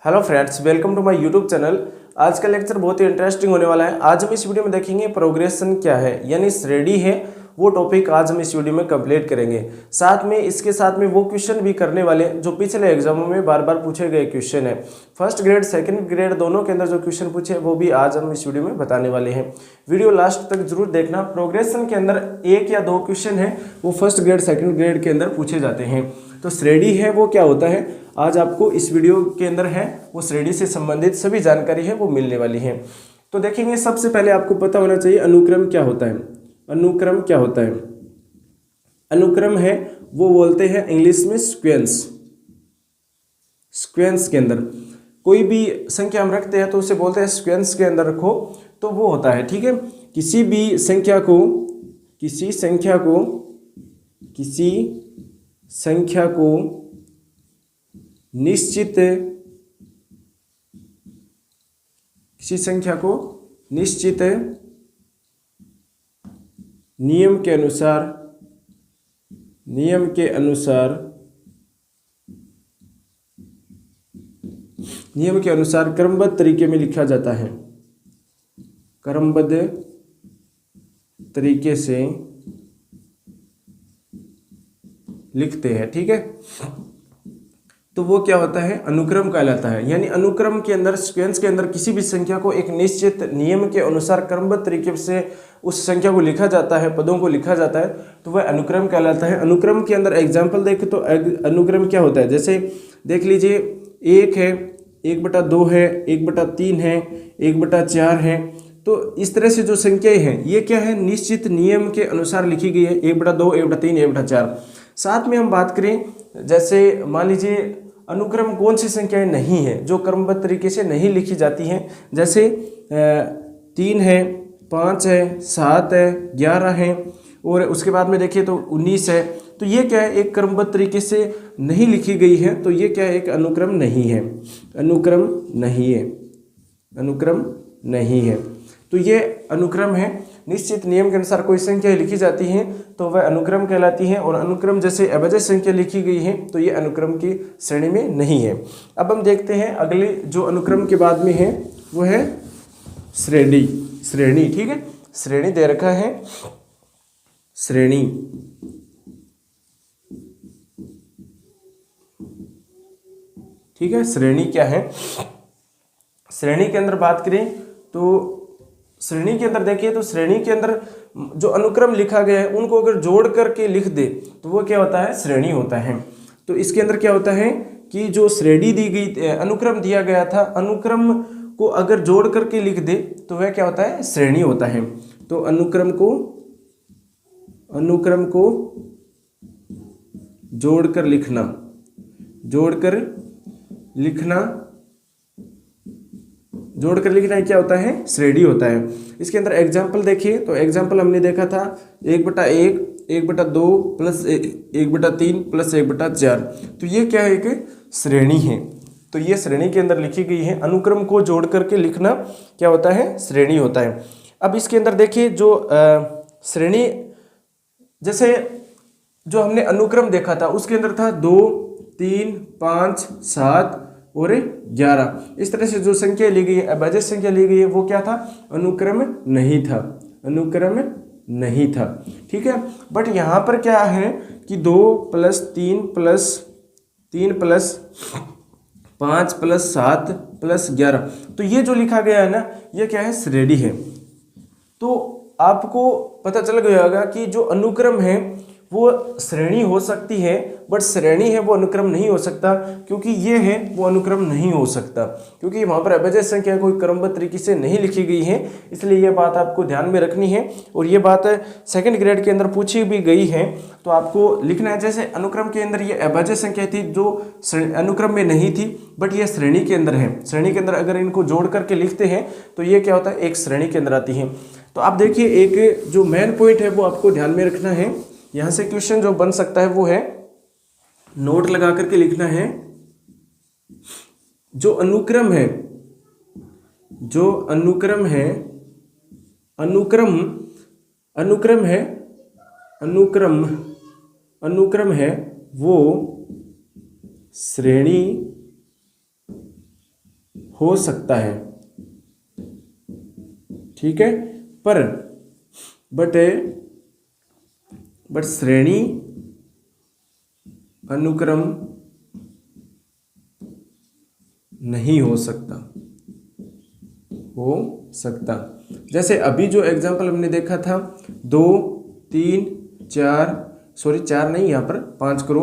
Hello friends, welcome to my YouTube channel. आज का lecture बहुत ही इंटरेस्टिंग होने वाला है। आज हम इस वीडियो में देखेंगे प्रोग्रेशन क्या है, यानी श्रेणी है वो टॉपिक आज हम इस वीडियो में कंप्लीट करेंगे। साथ में इसके साथ में वो क्वेश्चन भी करने वाले जो पिछले एग्जामों में बार बार पूछे गए क्वेश्चन है। फर्स्ट ग्रेड सेकंड ग्रेड दोनों के अंदर जो क्वेश्चन पूछे वो भी आज हम इस वीडियो में बताने वाले हैं। वीडियो लास्ट तक जरूर देखना। प्रोग्रेशन के अंदर एक या दो क्वेश्चन है वो फर्स्ट ग्रेड सेकंड ग्रेड के अंदर पूछे जाते हैं। तो श्रेणी है वो क्या होता है, आज आपको इस वीडियो के अंदर है वो श्रेणी से संबंधित सभी जानकारी है वो मिलने वाली है। तो देखेंगे, सबसे पहले आपको पता होना चाहिए अनुक्रम क्या होता है। अनुक्रम क्या होता है? अनुक्रम है वो बोलते हैं इंग्लिश में सीक्वेंस। सीक्वेंस के अंदर कोई भी संख्या हम रखते हैं तो उसे बोलते हैं सीक्वेंस के अंदर रखो, तो वो होता है। ठीक है, किसी भी संख्या को किसी संख्या को निश्चित नियम के अनुसार क्रमबद्ध तरीके में लिखा जाता है। क्रमबद्ध तरीके से लिखते हैं। ठीक है, तो वो क्या होता है, अनुक्रम कहलाता है। यानी अनुक्रम के अंदर, सीक्वेंस के अंदर किसी भी संख्या को एक निश्चित नियम के अनुसार क्रमबद्ध तरीके से उस संख्या को लिखा जाता है, पदों को लिखा जाता है, तो वह अनुक्रम कहलाता है। अनुक्रम के अंदर एग्जाम्पल देखें तो अनुक्रम क्या होता है, जैसे देख लीजिए, 1 है, 1/2 है, 1/3 है, 1/4 है। तो इस तरह से जो संख्याएं हैं ये क्या है, निश्चित नियम के अनुसार लिखी गई है। 1/2, 1/3, 1/4। साथ में हम बात करें, जैसे मान लीजिए अनुक्रम कौन सी संख्याएं नहीं है जो क्रमबद्ध तरीके से नहीं लिखी जाती हैं, जैसे 3 है, 5 है, 7 है, 11 है, और उसके बाद में देखिए तो 19 है। तो ये क्या है, एक क्रमबद्ध तरीके से नहीं लिखी गई है, तो ये क्या है, एक अनुक्रम नहीं है। अनुक्रम नहीं है। तो ये अनुक्रम है। निश्चित नियम के अनुसार कोई संख्या लिखी जाती है तो वह अनुक्रम कहलाती है, और अनुक्रम जैसे अभेद्य संख्या लिखी गई है तो ये अनुक्रम की श्रेणी में नहीं है। अब हम देखते हैं अगले जो अनुक्रम के बाद में है वो है श्रेणी। ठीक है, श्रेणी दे रखा है, श्रेणी। ठीक है, श्रेणी क्या है? श्रेणी के अंदर बात करें तो श्रेणी के अंदर देखिए तो श्रेणी के अंदर जो अनुक्रम लिखा गया है उनको अगर जोड़ करके लिख दे तो वो क्या होता है, श्रेणी होता है। तो इसके अंदर क्या होता है कि जो श्रेणी दी गई, अनुक्रम दिया गया था, अनुक्रम को अगर जोड़ करके लिख दे तो वह क्या होता है, श्रेणी होता है। तो अनुक्रम को जोड़कर लिखना क्या होता है, श्रेणी होता है। इसके अंदर एग्जाम्पल देखिए तो एग्जाम्पल हमने देखा था 1/1, 1/2 प्लस 1/3 प्लस 1/4। तो ये क्या है, एक श्रेणी है। तो ये श्रेणी के अंदर लिखी गई है। अनुक्रम को जोड़ करके लिखना क्या होता है, श्रेणी होता है। अब इसके अंदर देखिए जो श्रेणी, जैसे जो हमने अनुक्रम देखा था उसके अंदर था 2, 3, 5, 7 और 11। इस तरह से जो संख्या ली गई है, अभेद्य संख्या ली गई है, वो क्या था, अनुक्रम नहीं था। ठीक है, बट यहाँ पर क्या है कि 2 + 3 + 5 + 7 + 11, तो ये जो लिखा गया है ना, ये क्या है, श्रेणी है। तो आपको पता चल गया होगा कि जो अनुक्रम है वो श्रेणी हो सकती है, बट श्रेणी है वो अनुक्रम नहीं हो सकता, क्योंकि ये है वो अनुक्रम नहीं हो सकता, क्योंकि वहाँ पर अभेद्य संख्या कोई क्रमबद्ध तरीके से नहीं लिखी गई है। इसलिए ये बात आपको ध्यान में रखनी है, और ये बात सेकंड ग्रेड के अंदर पूछी भी गई है तो आपको लिखना है। जैसे अनुक्रम के अंदर ये अभेद्य संख्या थी जो अनुक्रम में नहीं थी, बट ये श्रेणी के अंदर है। श्रेणी के अंदर अगर इनको जोड़ करके लिखते हैं तो ये क्या होता है, एक श्रेणी के अंदर आती है। तो आप देखिए, एक जो मेन पॉइंट है वो आपको ध्यान में रखना है। यहाँ से क्वेश्चन जो बन सकता है वो है, नोट लगा करके लिखना है, जो अनुक्रम है अनुक्रम है वो श्रेणी हो सकता है, ठीक है, पर बट श्रेणी अनुक्रम नहीं हो सकता। जैसे अभी जो एग्जांपल हमने देखा था 2 3 4, सॉरी 4 नहीं, यहाँ पर 5 करो,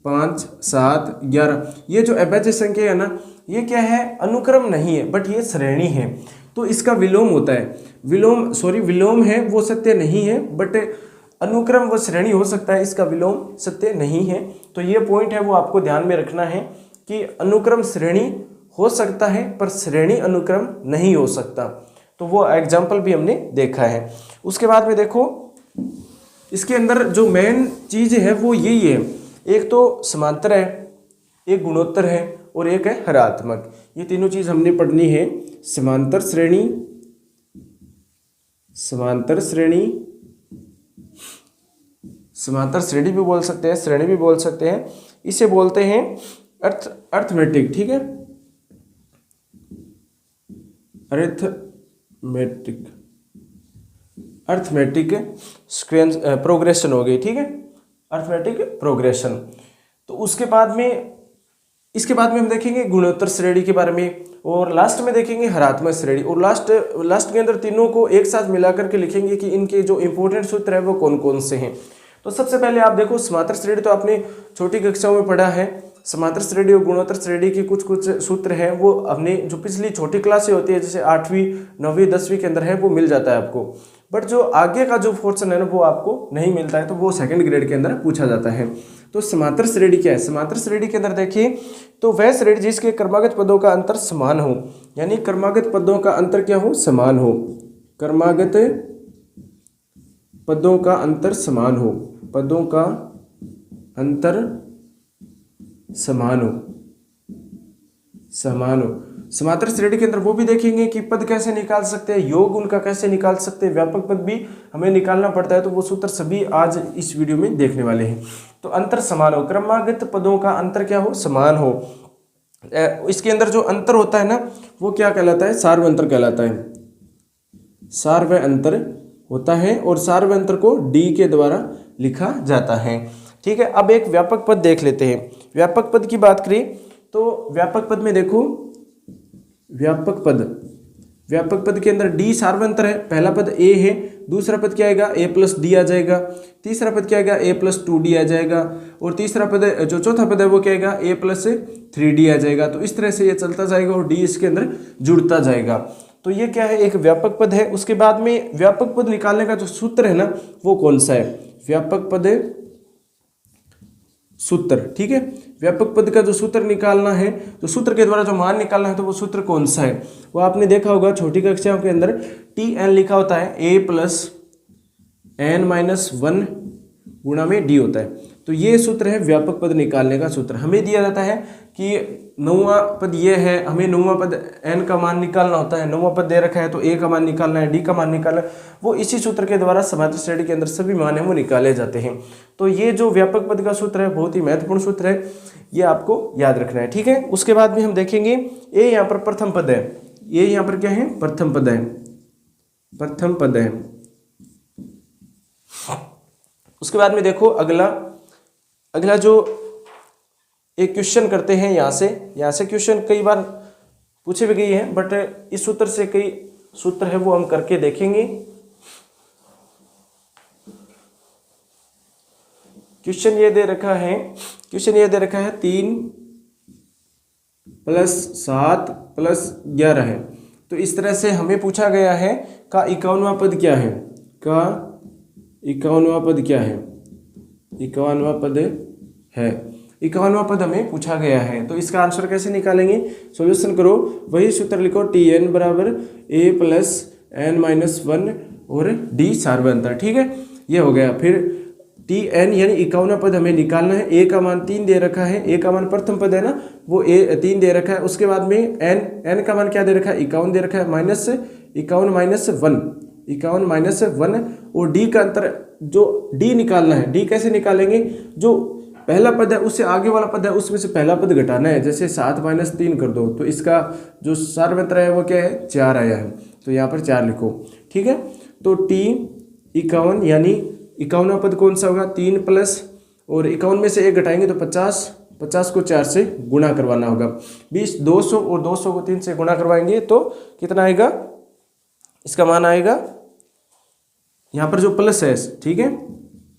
5 7 11, ये जो अभाज्य संख्या है ना, ये क्या है, अनुक्रम नहीं है बट ये श्रेणी है, तो इसका विलोम होता है, विलोम है वो सत्य नहीं है, बट अनुक्रम व श्रेणी हो सकता है, इसका विलोम सत्य नहीं है। तो ये पॉइंट है वो आपको ध्यान में रखना है कि अनुक्रम श्रेणी हो सकता है पर श्रेणी अनुक्रम नहीं हो सकता। तो वो एग्जाम्पल भी हमने देखा है। उसके बाद में देखो इसके अंदर जो मेन चीज है वो यही है, एक तो समांतर है, एक गुणोत्तर है और एक है हरात्मक। ये तीनों चीज हमने पढ़नी है। समांतर श्रेणी भी बोल सकते हैं, श्रेणी भी बोल सकते हैं, इसे बोलते हैं अर्थमेटिक, ठीक है, अर्थमेटिक सीक्वेंस प्रोग्रेशन हो गई, ठीक है, अर्थमेटिक प्रोग्रेशन। तो इसके बाद में हम देखेंगे गुणोत्तर श्रेणी के बारे में, और लास्ट में देखेंगे हरात्मक श्रेणी, और लास्ट के अंदर तीनों को एक साथ मिलाकर के लिखेंगे कि इनके जो इंपॉर्टेंट सूत्र है वो कौन कौन से हैं। तो सबसे पहले आप देखो समांतर श्रेणी तो आपने छोटी कक्षाओं में पढ़ा है। समांतर श्रेणी और गुणोत्तर श्रेणी के कुछ सूत्र हैं वो हमने जो पिछली छोटी क्लासें होती है जैसे 8वीं 9वीं 10वीं के अंदर है वो मिल जाता है आपको, बट जो आगे का जो पोर्शन है ना वो आपको नहीं मिलता है, तो वो सेकंड ग्रेड के अंदर पूछा जाता है। तो समांतर श्रेणी क्या है? समांतर श्रेणी के अंदर देखिए तो वह श्रेणी जिसके क्रमागत पदों का अंतर समान हो, यानी क्रमागत पदों का अंतर क्या हो? समान हो। क्रमागत पदों का अंतर समान हो, पदों का अंतर समान हो। समांतर श्रेणी के अंदर वो भी देखेंगे कि पद कैसे निकाल सकते हैं, योग उनका कैसे निकाल सकते हैं, व्यापक पद भी हमें निकालना पड़ता है, तो वो सूत्र सभी आज इस वीडियो में देखने वाले हैं। तो अंतर समान हो, क्रमागत पदों का अंतर क्या हो? समान हो। इसके अंदर जो अंतर होता है ना वो क्या कहलाता है? सार्व अंतर कहलाता है। सार्व अंतर होता है और सार्व अंतर को डी के द्वारा लिखा जाता है। ठीक है, अब एक व्यापक पद देख लेते हैं। व्यापक पद की बात करें तो व्यापक पद में देखो, व्यापक पद के अंदर डी सार्वंतर है। पहला पद ए है, दूसरा पद क्या आएगा? ए प्लस डी आ जाएगा, तीसरा पद क्या आएगा? ए प्लस 2d आ जाएगा, और तीसरा पद जो चौथा पद है वो क्या आएगा? ए प्लस 3d आ जाएगा। तो इस तरह से ये चलता जाएगा और डी इसके अंदर जुड़ता जाएगा। तो ये क्या है? एक व्यापक पद है। उसके बाद में व्यापक पद निकालने का जो सूत्र है ना वो कौन सा है? व्यापक पद सूत्र। ठीक है, व्यापक पद का जो सूत्र निकालना है, जो सूत्र के द्वारा जो मान निकालना है, तो वो सूत्र कौन सा है? वो आपने देखा होगा छोटी कक्षाओं के अंदर tn लिखा होता है, a प्लस n-1 गुणा में d होता है। तो ये सूत्र है व्यापक पद निकालने का सूत्र। हमें दिया जाता है कि नौवां पद ये है, हमें नौवां पद n का मान निकालना होता है, नौवां पद दे रखा है तो a का मान निकालना है, d का मान निकालना है। वो इसी सूत्र के द्वारा समांतर श्रेणी के अंदर सभी मान है वो निकाले जाते हैं। तो ये जो व्यापक पद का सूत्र है बहुत ही महत्वपूर्ण सूत्र है, ये आपको याद रखना है। ठीक है, उसके बाद में हम देखेंगे a यहाँ पर प्रथम पद है, ये यहाँ पर क्या है? प्रथम पद है, प्रथम पद है। उसके बाद में देखो अगला जो एक क्वेश्चन करते हैं, यहाँ से क्वेश्चन कई बार पूछे भी गई है, बट इस सूत्र से कई सूत्र है वो हम करके देखेंगे। क्वेश्चन ये दे रखा है 3 + 7 + 11 है। तो इस तरह से हमें पूछा गया है का 51वां पद क्या है? का 51वां पद क्या है? 51वां पद है, 51वां पद हमें पूछा गया है। तो इसका आंसर कैसे निकालेंगे? सॉल्यूशन करो, वही सूत्र लिखो, tn बराबर a प्लस n-1 और d सार्वंतर। ठीक है, ये हो गया। फिर tn यानी 51वां पद हमें निकालना है। a का मान 3 दे रखा है, a का मान प्रथम पद है ना, वो a 3 दे रखा है। उसके बाद में n का मान क्या दे रखा है? 51 दे रखा है, -51 -1 और d का अंतर जो d निकालना है। d कैसे निकालेंगे? जो पहला पद है उससे आगे वाला पद है उसमें से पहला पद घटाना है। जैसे 7 - 3 कर दो तो इसका जो सार्वत्र है वो क्या है 4 आया है, तो यहाँ पर 4 लिखो। ठीक है, तो टी 51 यानी 51वां पद कौन सा होगा 3 प्लस और 51 में से 1 घटाएंगे तो 50, 50 को 4 से गुणा करवाना होगा। 20 200 और 200 को 3 से गुणा करवाएंगे तो कितना आएगा, इसका मान आएगा यहाँ पर जो प्लस है, ठीक है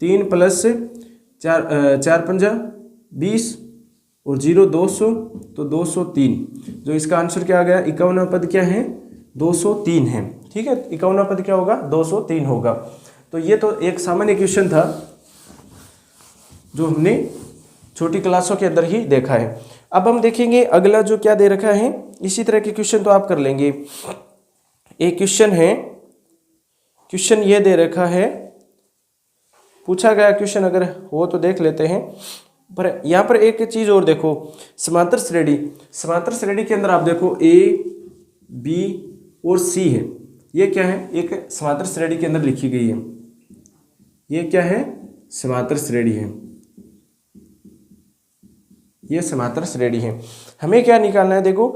3 प्लस 4 पंजा 20 और 0 200 तो 203, जो इसका आंसर क्या आ गया 51वां पद क्या है 203 है। ठीक है, 51वां पद क्या होगा 203 होगा। तो ये तो एक सामान्य क्वेश्चन था जो हमने छोटी क्लासों के अंदर ही देखा है। अब हम देखेंगे अगला जो क्या दे रखा है, इसी तरह के क्वेश्चन तो आप कर लेंगे। एक क्वेश्चन है, क्वेश्चन ये दे रखा है, पूछा गया क्वेश्चन अगर हो तो देख लेते हैं। पर यहाँ पर एक चीज और देखो, समांतर श्रेणी, समांतर श्रेणी के अंदर आप देखो ए बी और सी है, ये क्या है एक समांतर श्रेणी के अंदर लिखी गई है, ये क्या है समांतर श्रेणी है, ये समांतर श्रेणी है। हमें क्या निकालना है, देखो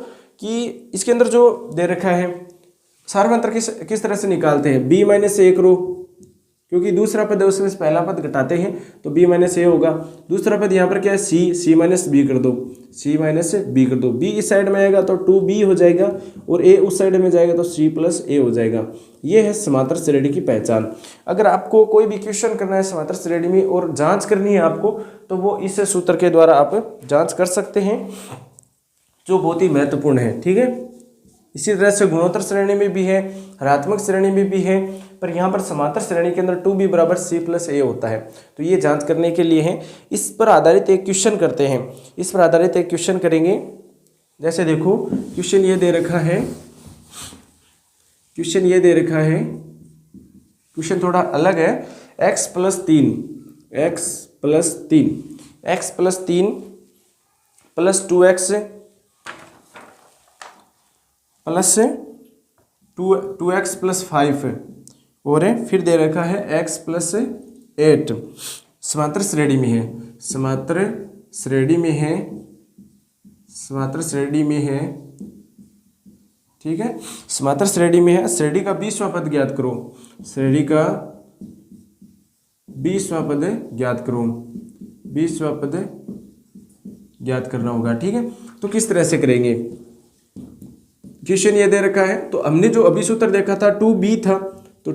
कि इसके अंदर जो दे रखा है सार्वंतर किस तरह से निकालते हैं, b - a करो, क्योंकि दूसरा पद है उसमें से पहला पद घटाते हैं तो b - a होगा। दूसरा पद यहाँ पर क्या है c - b कर दो, c - b कर दो, b इस साइड में आएगा तो 2b हो जाएगा और a उस साइड में जाएगा तो c + a हो जाएगा। ये है समांतर श्रेणी की पहचान। अगर आपको कोई भी क्वेश्चन करना है समांतर श्रेणी में और जांच करनी है आपको, तो वो इस सूत्र के द्वारा आप जांच कर सकते हैं, जो बहुत ही महत्वपूर्ण है। ठीक है, इसी तरह से गुणोत्तर श्रेणी में भी है, ऋणात्मक श्रेणी में भी है, पर यहाँ पर समांतर श्रेणी के अंदर 2b = c + a होता है। तो ये जांच करने के लिए है, इस पर आधारित एक क्वेश्चन करते हैं, इस पर आधारित एक क्वेश्चन करेंगे। जैसे देखो क्वेश्चन ये दे रखा है, क्वेश्चन ये दे रखा है, क्वेश्चन थोड़ा अलग है, x + 3 + 2x + 5 और फिर दे रखा है x + 8। समांतर श्रेणी में है, समांतर श्रेणी में है, समांतर श्रेणी में है। ठीक है, समांतर श्रेणी में है। श्रेणी का 20वां पद ज्ञात करो, श्रेणी का 20वां पद ज्ञात करो, 20वां पद ज्ञात करना होगा। ठीक है, तो किस तरह से करेंगे, क्वेश्चन ये दे रखा है, तो हमने जो अभी सूत्र देखा था 2b था, तो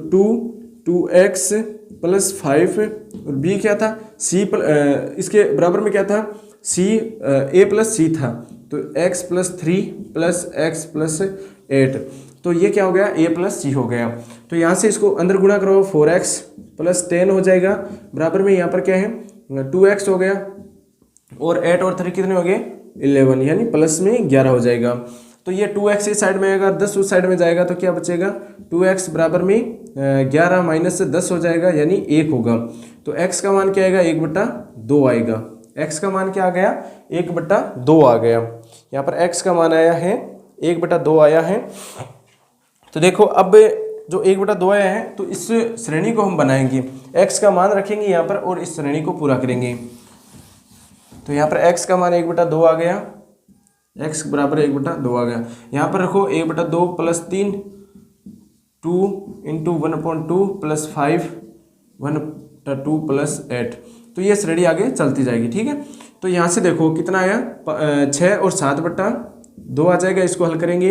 2x + 5 और b क्या था c, इसके बराबर में क्या था a + c था, तो x + 3 + x + 8, तो ये क्या हो गया a + c हो गया। तो यहाँ से इसको अंदर गुणा करो, 4x + 10 हो जाएगा, बराबर में यहाँ पर क्या है 2x हो गया और 8 और 3 कितने हो गए 11, यानी प्लस में 11 हो जाएगा। तो ये 2x इस साइड में आएगा, 10 उस साइड में जाएगा, तो क्या बचेगा 2x बराबर में 11 - 10 हो जाएगा, यानी 1 होगा। तो x का मान क्या आएगा 1/2 आएगा, x का मान क्या आ गया 1/2 आ गया। यहाँ पर x का मान आया है 1/2 आया है। तो देखो अब जो 1/2 आया है, तो इस श्रेणी को हम बनाएंगे, x का मान रखेंगे यहाँ पर और इस श्रेणी को पूरा करेंगे। तो यहाँ पर x का मान 1/2 आ गया, x बराबर 1/2 आ गया। यहाँ पर रखो 1/2 + 3 2 × 1/2 + 5 1/2 + 8, तो ये श्रेणी आगे चलती जाएगी। ठीक है, तो यहाँ से देखो कितना आया 6 और 7/2 आ जाएगा, इसको हल करेंगे,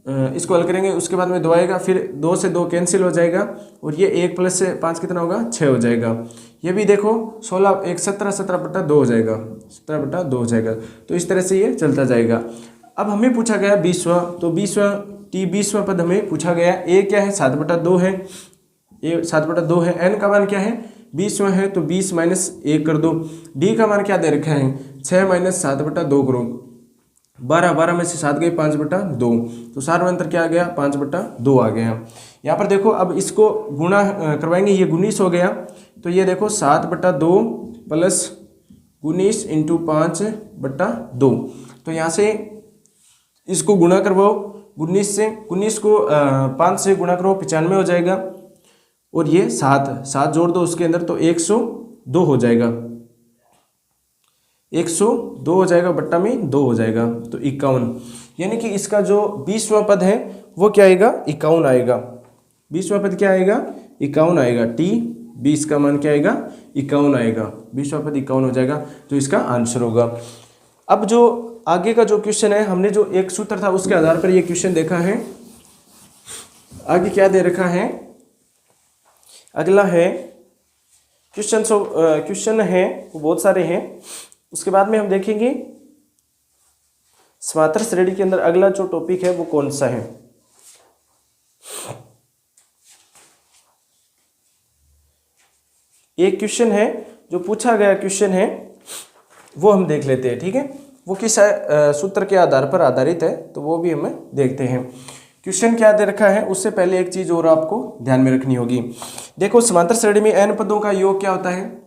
इसको हल करेंगे, उसके बाद में 2 आएगा, फिर 2 से 2 कैंसिल हो जाएगा और ये 1 + 5 कितना होगा 6 हो जाएगा। ये भी देखो 16 1 17 17/2 हो जाएगा, 17/2 हो जाएगा। तो इस तरह से ये चलता जाएगा। अब हमें पूछा गया 20वां, तो 20वां पद हमें पूछा गया, a क्या है 7/2 है, a 7/2 है, n का मान क्या है 20वां है, तो 20 - 1 कर दो। d का मान क्या दे रखा है 6 - 7/2 करो, 12 में से 7 गए 5/2, तो सार्वंतर क्या आ गया 5/2 आ गया। यहाँ पर देखो अब इसको गुणा करवाएंगे, ये 19 हो गया, तो ये देखो 7/2 + 19 × 5/2, तो यहाँ से इसको गुणा करवाओ 19 से, 19 को 5 से गुणा करो 95 हो जाएगा, और ये 7 जोड़ दो उसके अंदर तो 102 हो जाएगा। 102 हो जाएगा, बट्टा में 2 हो जाएगा, तो 51। यानी कि इसका जो 20वां पद है वो क्या आएगा, 51 आएगा। 20वां पद क्या आएगा, 51 आएगा। टी 20 का मान क्या आएगा, 51 आएगा। 20वां पद 51 हो जाएगा, जो इसका आंसर होगा। अब जो आगे का जो क्वेश्चन है, हमने जो एक सूत्र था उसके आधार पर ये क्वेश्चन देखा है। आगे क्या दे रखा है, अगला है क्वेश्चन है वो बहुत सारे हैं। उसके बाद में हम देखेंगे समांतर श्रेणी के अंदर अगला जो टॉपिक है वो कौन सा है। एक क्वेश्चन है जो पूछा गया क्वेश्चन है वो हम देख लेते हैं, ठीक है। वो किस सूत्र के आधार पर आधारित है तो वो भी हमें देखते हैं। क्वेश्चन क्या दे रखा है, उससे पहले एक चीज और आपको ध्यान में रखनी होगी। देखो समांतर श्रेणी में n पदों का योग क्या होता है,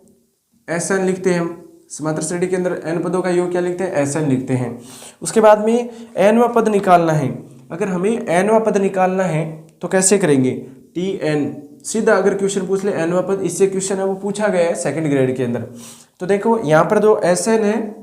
Sn लिखते हैं हम। समांतर श्रेणी के अंदर n पदों का योग क्या लिखते हैं, Sn लिखते हैं। उसके बाद में nवां पद निकालना है। अगर हमें nवां पद निकालना है तो कैसे करेंगे, Tn सीधा अगर क्वेश्चन पूछ ले nवां पद, इससे क्वेश्चन है वो पूछा गया है सेकंड ग्रेड के अंदर। तो देखो यहाँ पर जो Sn है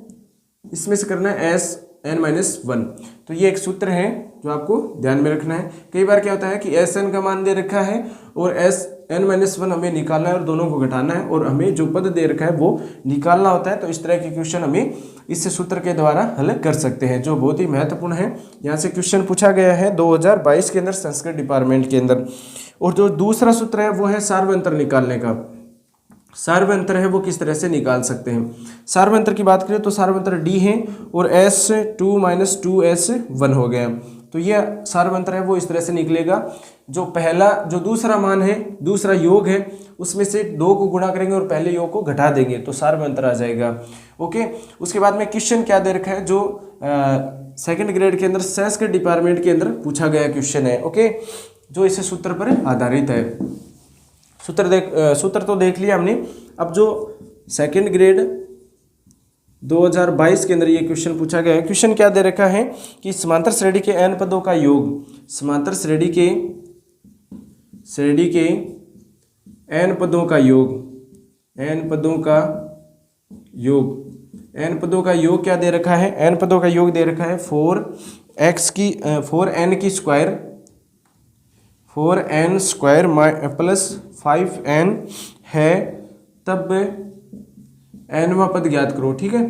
इसमें से करना है Sn-1। तो ये एक सूत्र है जो आपको ध्यान में रखना है। कई बार क्या होता है कि Sn का मान दे रखा है और Sn-1 हमें निकालना है और दोनों को घटाना है और हमें जो पद दे रखा है वो निकालना होता है। तो इस तरह के क्वेश्चन हमें इस सूत्र के द्वारा हल कर सकते हैं, जो बहुत ही महत्वपूर्ण है। यहाँ से क्वेश्चन पूछा गया है 2022 के अंदर संस्कृत डिपार्टमेंट के अंदर। और जो दूसरा सूत्र है वो है सार्वंतर निकालने का। सार्वंतर है वो किस तरह से निकाल सकते हैं। सार्वंतर की बात करें तो सार्वंतर D है और S2 - 2S1 हो गया। तो ये सार्वंतर है वो इस तरह से निकलेगा, जो दूसरा मान है, दूसरा योग है, उसमें से 2 को गुणा करेंगे और पहले योग को घटा देंगे तो सार्वंतर आ जाएगा। ओके, उसके बाद में क्वेश्चन क्या दे रखा है, जो सेकंड ग्रेड के अंदर संस्कृत डिपार्टमेंट के अंदर पूछा गया क्वेश्चन है। ओके, जो इस सूत्र पर आधारित है। सूत्र तो देख लिया हमने। अब जो सेकंड ग्रेड 2022 के अंदर ये क्वेश्चन पूछा गया है, क्वेश्चन क्या दे रखा है कि समांतर श्रेणी के n पदों का योग, समांतर श्रेणी के n पदों का योग, n पदों का योग क्या दे रखा है, n पदों का योग दे रखा है 4n स्क्वायर प्लस 5n है, तब nवां पद ज्ञात करो। ठीक है,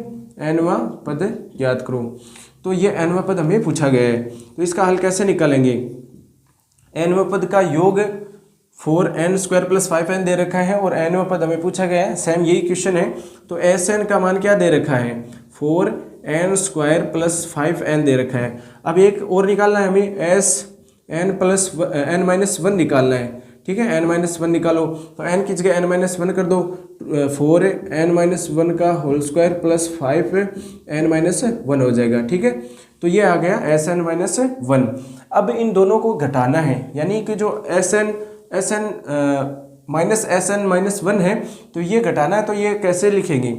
nवां पद ज्ञात करो। तो ये nवां पद हमें पूछा गया है, तो इसका हल कैसे निकालेंगे। nवां पद का योग 4n स्क्वायर प्लस 5n दे रखा है और nवां पद हमें पूछा गया है, सेम यही क्वेश्चन है। तो Sn का मान क्या दे रखा है, 4n स्क्वायर प्लस 5n दे रखा है। अब एक और निकालना है हमें, n-1 निकालना है। ठीक है, n-1 निकालो तो n की जगह n-1 कर दो, 4n-1 का होल स्क्वायर प्लस 5n-1 हो जाएगा। ठीक है, तो ये आ गया Sn-1। अब इन दोनों को घटाना है, यानी कि जो Sn -Sn-1 है तो ये घटाना है। तो ये कैसे लिखेंगे,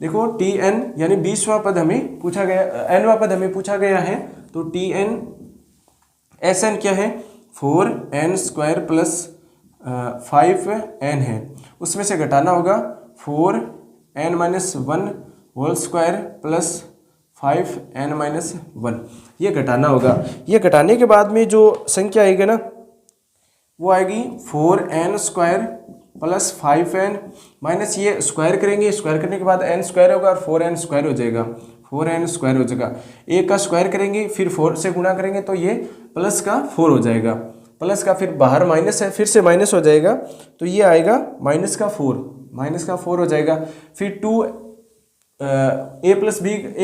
देखो Tn यानी 20वां पद हमें पूछा गया, nवां पद हमें पूछा गया है। तो Tn Sn क्या है, 4n स्क्वायर प्लस 5n है, उसमें से घटाना होगा 4n-1 whole square plus 5n-1, ये घटाना होगा। ये घटाने के बाद में जो संख्या आएगी ना वो आएगी 4n square plus 5n minus, ये स्क्वायर करेंगे, स्क्वायर करने के बाद n स्क्वायर होगा और 4n स्क्वायर हो जाएगा, 4n स्क्वायर हो जाएगा। एक का स्क्वायर करेंगे फिर 4 से गुणा करेंगे तो ये प्लस का 4 हो जाएगा, प्लस का फिर बाहर माइनस है, फिर से माइनस हो जाएगा तो ये आएगा माइनस का 4 हो जाएगा। फिर 2a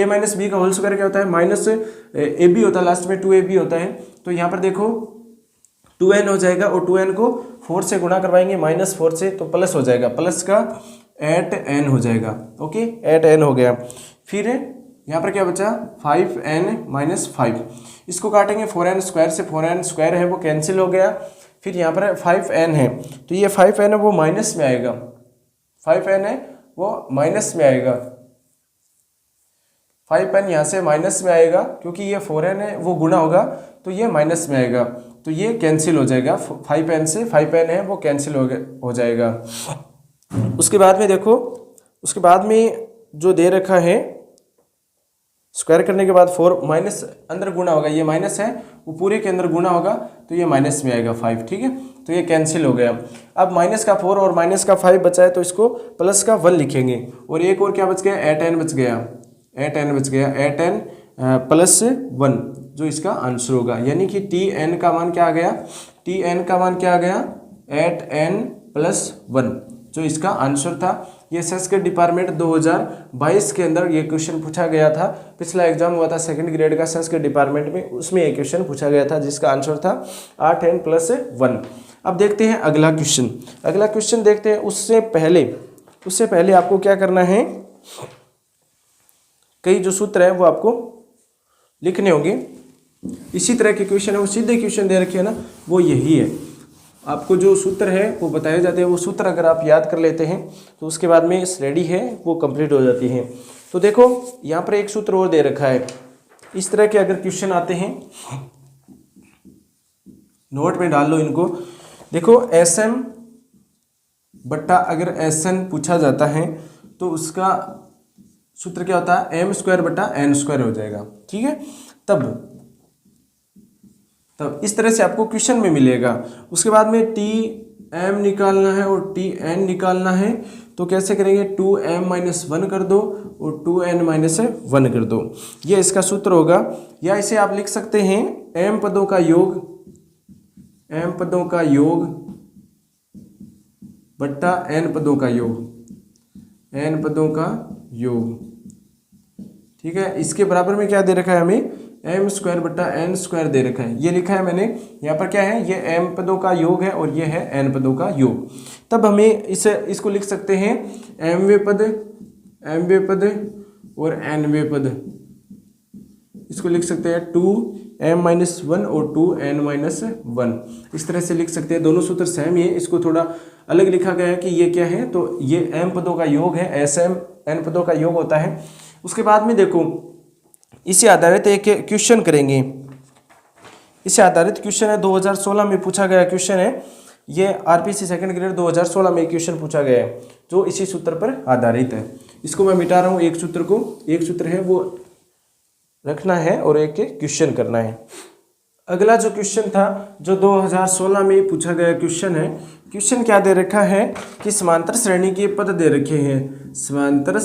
माइनस बी का होल स्क्वायर क्या होता है, माइनस ab होता है, लास्ट में 2ab होता है। तो यहाँ पर देखो 2n हो जाएगा और 2n को 4 से गुणा करवाएंगे -4 से तो प्लस हो जाएगा, प्लस का 8n हो जाएगा। ओके, 8n हो गया। फिर यहाँ पर क्या बचा 5n-5, इसको काटेंगे 4n स्क्वायर से, 4n स्क्वायर है वो कैंसिल हो गया। फिर यहाँ पर 5n है तो ये 5n है वो माइनस में आएगा, 5n है वो माइनस में आएगा, 5n यहाँ से माइनस में आएगा क्योंकि ये 4n है वो गुणा होगा तो ये माइनस में आएगा, तो ये कैंसिल हो जाएगा, 5n से 5n है वो कैंसिल हो जाएगा। उसके बाद में देखो, उसके बाद में जो दे रखा है स्क्वायर करने के बाद 4 माइनस अंदर गुना होगा, ये माइनस है वो पूरे के अंदर गुना होगा तो ये माइनस में आएगा 5, ठीक है। तो ये कैंसिल हो गया। अब माइनस का 4 और माइनस का 5 बचा है तो इसको प्लस का 1 लिखेंगे। और एक और क्या बच गया, 8n बच गया, 8n बच गया, 8n प्लस 1 जो इसका आंसर होगा। यानी कि tn का मान क्या आ गया, tn का मान क्या आ गया, 8n प्लस 1 जो इसका आंसर था। ये संस्कृत डिपार्टमेंट 2022 के अंदर ये क्वेश्चन पूछा गया था। पिछला एग्जाम हुआ था सेकंड ग्रेड का संस्कृत डिपार्टमेंट में, उसमें ये क्वेश्चन पूछा गया था जिसका आंसर था 8n प्लस 1। अब देखते हैं अगला क्वेश्चन। अगला क्वेश्चन देखते हैं। उससे पहले आपको क्या करना है, कई जो सूत्र है वो आपको लिखने होंगे। इसी तरह के क्वेश्चन है, वो सीधे क्वेश्चन दे रखे है ना, वो यही है। आपको जो सूत्र है वो बताए जाते हैं, वो सूत्र अगर आप याद कर लेते हैं तो उसके बाद में स्टडी है वो कंप्लीट हो जाती है। तो देखो यहाँ पर एक सूत्र और दे रखा है। इस तरह के अगर क्वेश्चन आते हैं नोट में डाल लो इनको। देखो SM बट्टा अगर SN पूछा जाता है तो उसका सूत्र क्या होता है, m² बट्टा n² हो जाएगा, ठीक है। तब इस तरह से आपको क्वेश्चन में मिलेगा। उसके बाद में Tm निकालना है और Tn निकालना है तो कैसे करेंगे, 2m-1 कर दो और 2n-1 कर दो, ये इसका सूत्र होगा। या इसे आप लिख सकते हैं m पदों का योग, m पदों का योग बट्टा n पदों का योग, n पदों का योग, ठीक है। इसके बराबर में क्या दे रखा है हमें, m² बट्टा n² दे रखा है। ये लिखा है मैंने यहाँ पर, क्या है, ये m पदों का योग है और ये है n पदों का योग। तब हमें इसको लिख सकते हैं mवें पद और nवें पद। इसको लिख सकते हैं 2m-1 और 2n-1, इस तरह से लिख सकते हैं। दोनों सूत्र सेम ही है, इसको थोड़ा अलग लिखा गया है कि ये क्या है, तो ये m पदों का योग है, SM n पदों का योग होता है। उसके बाद में देखो इसे आधारित एक क्वेश्चन करेंगे। इसे आधारित क्वेश्चन है, 2016 में पूछा गया क्वेश्चन है। ये RPC सेकंड ग्रेड 2016 में क्वेश्चन पूछा गया है जो इसी सूत्र पर आधारित है। इसको मैं मिटा रहा हूँ, एक सूत्र को, एक सूत्र है वो रखना है और एक क्वेश्चन करना है। अगला जो क्वेश्चन था जो 2016 में पूछा गया क्वेश्चन है, क्वेश्चन क्या दे रखा है कि समांतर श्रेणी के पद दे रखे हैं, समांतर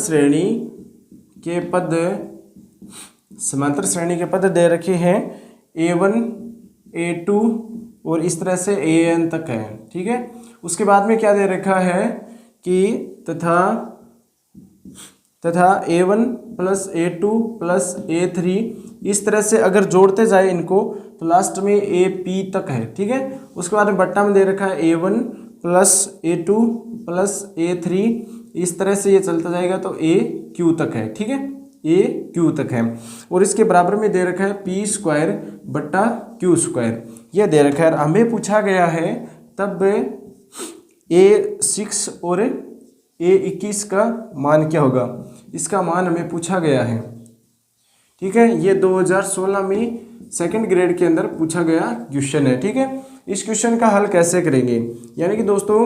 श्रेणी के पद दे रखे हैं A1 A2 और इस तरह से AN तक है, ठीक है। उसके बाद में क्या दे रखा है कि तथा A1 plus A2 plus A3, इस तरह से अगर जोड़ते जाए इनको तो लास्ट में AP तक है, ठीक है। उसके बाद में बट्टा में दे रखा है A1 plus A2 plus A3, इस तरह से ये चलता जाएगा तो AQ तक है, ठीक है, AQ तक है। और इसके बराबर में दे रखा है P² बट्टा Q², यह दे रखा है। हमें पूछा गया है तब A6 और A21 का मान क्या होगा, इसका मान हमें पूछा गया है, ठीक है। ये 2016 में सेकंड ग्रेड के अंदर पूछा गया क्वेश्चन है, ठीक है। इस क्वेश्चन का हल कैसे करेंगे, यानी कि दोस्तों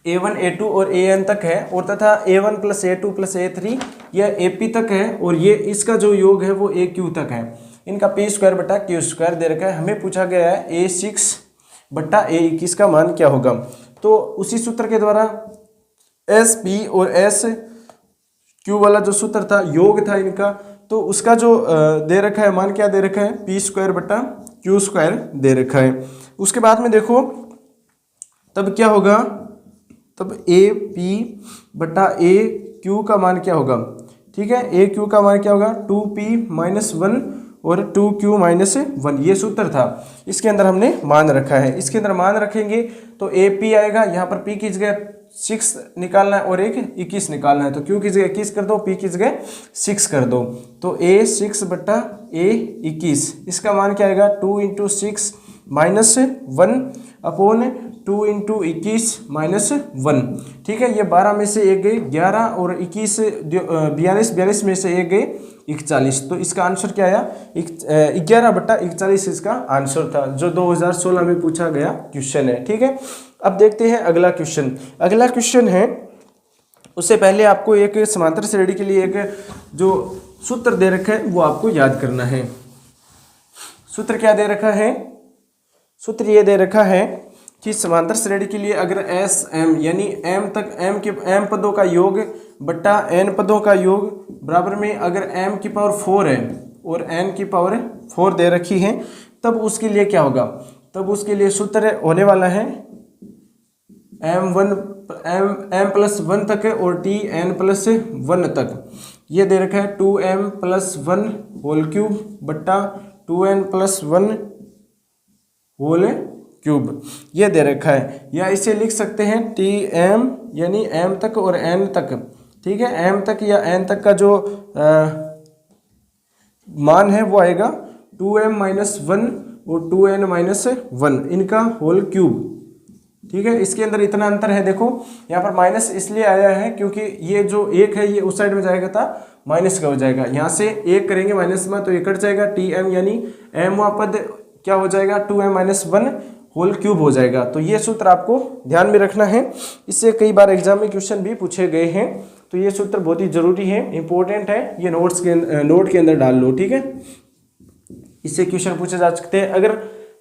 A1 A2 और AN तक है और तथा A1 plus A2 plus A3 यह AP तक है और ये इसका जो योग है वो AQ तक है। इनका P² बटा Q² दे रखा है। हमें पूछा गया है A6 बट्टा A21 का मान क्या होगा। तो उसी सूत्र के द्वारा SP और SQ वाला जो सूत्र था, योग था इनका, तो उसका जो दे रखा है मान क्या दे रखा है, P² बटा Q² दे रखा है। उसके बाद में देखो तब क्या होगा, तब AP बटा AQ का मान क्या होगा, ठीक है। AQ का मान क्या होगा 2P-1 और 2Q-1, ये सूत्र था। इसके अंदर हमने मान रखा है, इसके अंदर मान रखेंगे तो AP आएगा, यहाँ पर P की जगह 6 निकालना है और एक 21 निकालना है, तो Q की जगह 21 कर दो, P की जगह 6 कर दो, तो A6 बटा A21, इसका मान क्या आएगा 2 × 6 -1 अपॉन 2 × 21 -1, ठीक है। ये 12 में से एक गए 11 और 21 42 में से एक गए 41, तो इसका आंसर क्या आया 11 बटा 41 इसका आंसर था, जो 2016 में पूछा गया क्वेश्चन है, ठीक है। अब देखते हैं अगला क्वेश्चन। अगला क्वेश्चन है, उससे पहले आपको एक समांतर श्रेणी के लिए एक जो सूत्र दे रखा है वो आपको याद करना है। सूत्र क्या दे रखा है? सूत्र ये दे रखा है कि समांतर श्रेणी के लिए अगर एस एम यानी एम तक एम पदों का योग बट्टा एन पदों का योग बराबर में अगर एम की पावर 4 है और एन की पावर 4 दे रखी है, तब उसके लिए क्या होगा? तब उसके लिए सूत्र होने वाला है एम प्लस 1 तक और टी एन प्लस 1 तक। ये दे रखा है 2m प्लस 1 होल क्यूब बट्टा 2n प्लस 1 होल क्यूब, ये दे रखा है। या इसे लिख सकते हैं टी एम यानी एम तक और एन तक, ठीक है। एम तक या एन तक का जो मान है वो आएगा 2m माइनस 1 और 2n माइनस 1 इनका होल क्यूब, ठीक है। इसके अंदर इतना अंतर है, देखो यहाँ पर माइनस इसलिए आया है क्योंकि ये जो एक है ये उस साइड में जाएगा था माइनस का हो जाएगा, यहाँ से एक करेंगे माइनस में तो ये कट जाएगा, टी एम यानी एम वा पद क्या हो जाएगा 2m माइनस 1 होल क्यूब हो जाएगा। तो ये सूत्र आपको ध्यान में रखना है, इससे कई बार एग्जाम में क्वेश्चन भी पूछे गए हैं, तो ये सूत्र बहुत ही जरूरी है, इंपॉर्टेंट है, ये नोट के अंदर डाल लो, ठीक है। इससे क्वेश्चन पूछे जा सकते हैं। अगर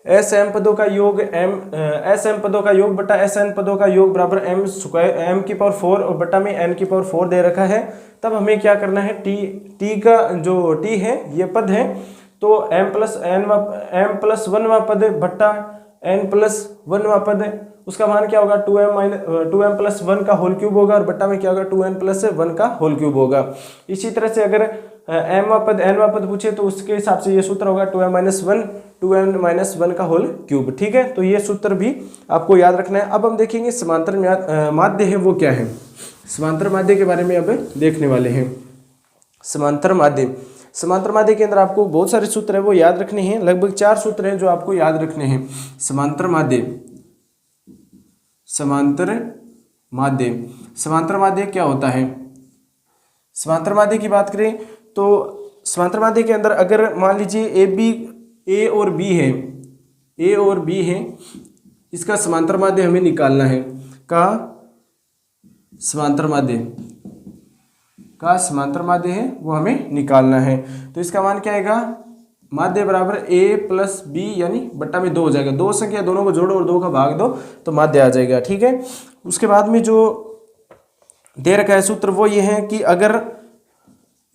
एस एम पदों का योग एस एम पदों का योग बटा एस एन पदों का योग बराबर एम स्क्वायर एम की पावर 4 और बटा में एन की पावर 4 दे रखा है, तब हमें क्या करना है? टी का जो टी है ये पद है, तो एम प्लस 1 पद बट्टा एन प्लस 1 पद है, उसका मान क्या होगा? 2m प्लस 1 का होल क्यूब होगा और बट्टा में क्या होगा? 2n प्लस 1 का होल क्यूब होगा। इसी तरह से अगर एम पद एन पद पूछे तो उसके हिसाब से ये सूत्र होगा 2m माइनस 1 2n माइनस 1 का होल क्यूब, ठीक है। तो ये सूत्र भी आपको याद रखना है। अब हम देखेंगे समांतर माध्य है वो क्या है। समांतर माध्य के बारे में अब देखने वाले हैं। समांतर माध्य के अंदर आपको बहुत सारे सूत्र है वो याद रखने हैं, लगभग 4 सूत्र हैं जो आपको याद रखने हैं। समांतर माध्य क्या होता है? समांतर माध्य की बात करें तो समांतर माध्य के अंदर अगर मान लीजिए ए और बी है, इसका समांतर माध्य हमें निकालना है। समांतर माध्य है वो हमें निकालना है, तो इसका मान क्या आएगा? माध्य बराबर a प्लस बी यानी बट्टा में 2 हो जाएगा। 2 संख्या दोनों को जोड़ो और 2 का भाग दो तो माध्य आ जाएगा, ठीक है। उसके बाद में जो दे रखा है सूत्र वो ये है कि अगर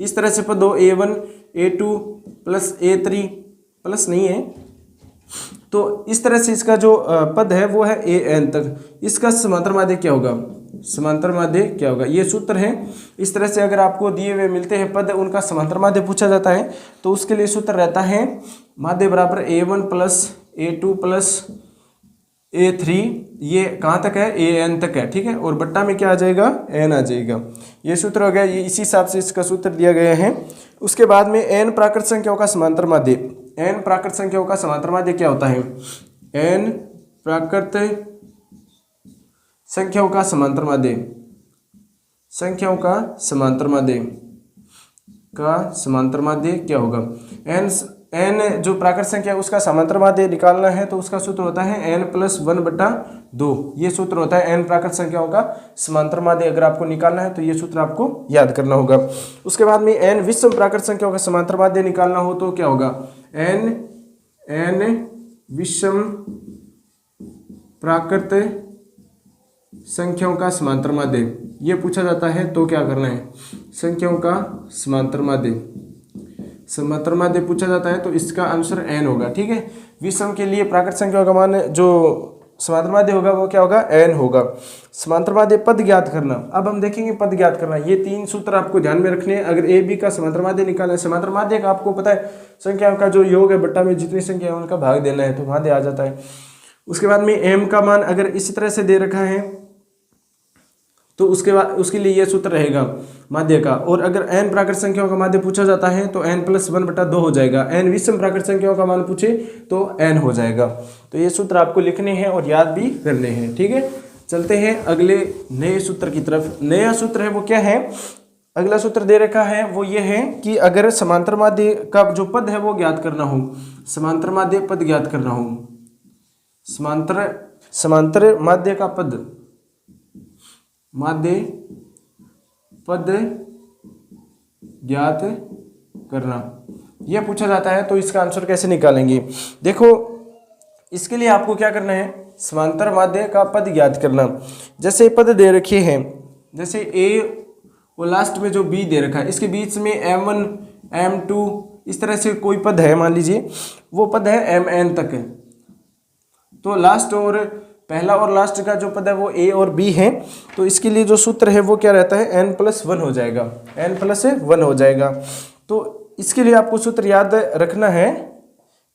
इस तरह से पद हो a1 a2 plus a3 plus नहीं है, तो इस तरह से इसका जो पद है वो है an तक, इसका समांतर माध्य क्या होगा? ये सूत्र है। इस तरह से अगर आपको दिए हुए मिलते हैं पद, उनका समांतर माध्य पूछा जाता है तो उसके लिए सूत्र रहता है माध्य बराबर a1 plus a2 plus a3, ये कहाँ तक है? an तक है, ठीक है। और बट्टा में क्या आ जाएगा? n आ जाएगा। ये सूत्र हो गया, ये इसी हिसाब से इसका सूत्र दिया गया है। उसके बाद में n प्राकृत संख्याओं का समांतर माध्य क्या होता है? n प्राकृत संख्याओं का समांतर माध्य क्या होगा? n जो प्राकृत संख्या है उसका समांतर माध्य निकालना है तो उसका सूत्र होता है n प्लस 1 बटा 2। ये सूत्र होता है n प्राकृत संख्याओं का समांतर माध्य अगर आपको निकालना है तो ये सूत्र आपको याद करना होगा। उसके बाद में n विषम प्राकृत संख्याओं का समांतर माध्य निकालना हो तो क्या होगा? n विषम प्राकृत संख्याओं का समांतर माध्य ये पूछा जाता है तो क्या करना है? संख्याओं का समांतर माध्य पूछा जाता है तो इसका आंसर n होगा, ठीक है। विषम के लिए प्राकृत संख्याओं का मान जो समांतर माध्य होगा वो क्या होगा? n होगा। समांतर माध्य पद ज्ञात करना, अब हम देखेंगे पद ज्ञात करना। ये 3 सूत्र आपको ध्यान में रखने हैं। अगर a b का समांतर माध्य निकालना है, समांतर माध्य का आपको पता है संख्याओं का जो योग है बट्टा में जितनी संख्या है उनका भाग देना है तो माध्य आ जाता है। उसके बाद में m का मान अगर इसी तरह से दे रखा है तो उसके लिए ये सूत्र रहेगा माध्य का। और अगर n प्राकृत संख्याओं का माध्य पूछा जाता है तो n प्लस 1 बटा 2 हो जाएगा। n विषम प्राकृत संख्याओं का मान पूछे तो n हो जाएगा। तो ये सूत्र आपको लिखने हैं और याद भी करने हैं, ठीक है। चलते हैं अगले नए सूत्र की तरफ। नया सूत्र है वो क्या है? अगला सूत्र दे रखा है वो ये है कि अगर समांतर माध्य का जो पद है वो ज्ञात करना हो, समांतर माध्य पद ज्ञात करना हो, समांतर माध्य का पद ज्ञात करना, यह पूछा जाता है। तो इसका आंसर कैसे निकालेंगे? देखो, इसके लिए आपको क्या करना है, समांतर माध्य का पद ज्ञात करना। जैसे पद दे रखे हैं, जैसे ए और लास्ट में जो बी दे रखा है, इसके बीच में m1 m2 इस तरह से कोई पद है, मान लीजिए वो पद है mn तक है। तो लास्ट और पहला और लास्ट का जो पद है वो a और b है। तो इसके लिए जो सूत्र है वो क्या रहता है, n+1 हो जाएगा, n+1 हो जाएगा। तो इसके लिए आपको सूत्र याद रखना है,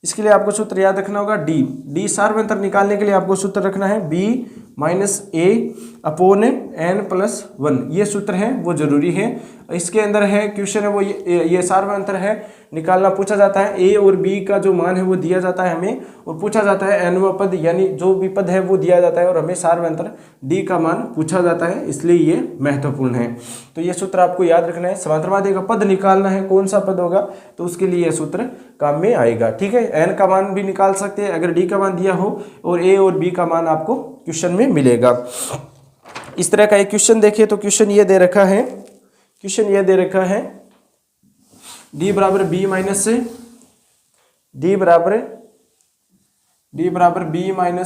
इसके लिए आपको सूत्र याद रखना होगा डी सार्वंतर निकालने के लिए आपको सूत्र रखना है b-a/n+1। ये सूत्र है वो जरूरी है। इसके अंदर है क्वेश्चन है वो ये सार्वंतर है निकालना पूछा जाता है। ए और बी का जो मान है वो दिया जाता है हमें, और पूछा जाता है nवां पद, यानी जो भी पद है वो दिया जाता है और हमें सार्वंतर डी का मान पूछा जाता है, इसलिए ये महत्वपूर्ण है। तो ये सूत्र आपको याद रखना है। समांतर माध्य का पद निकालना है, कौन सा पद होगा, तो उसके लिए यह सूत्र काम में आएगा। ठीक है, एन का मान भी निकाल सकते हैं अगर डी का मान दिया हो, और ए और बी का मान आपको क्वेश्चन में मिलेगा। इस तरह का एक क्वेश्चन देखिए, तो क्वेश्चन ये दे रखा है, क्वेश्चन ये दे रखा है d बराबर b माइनस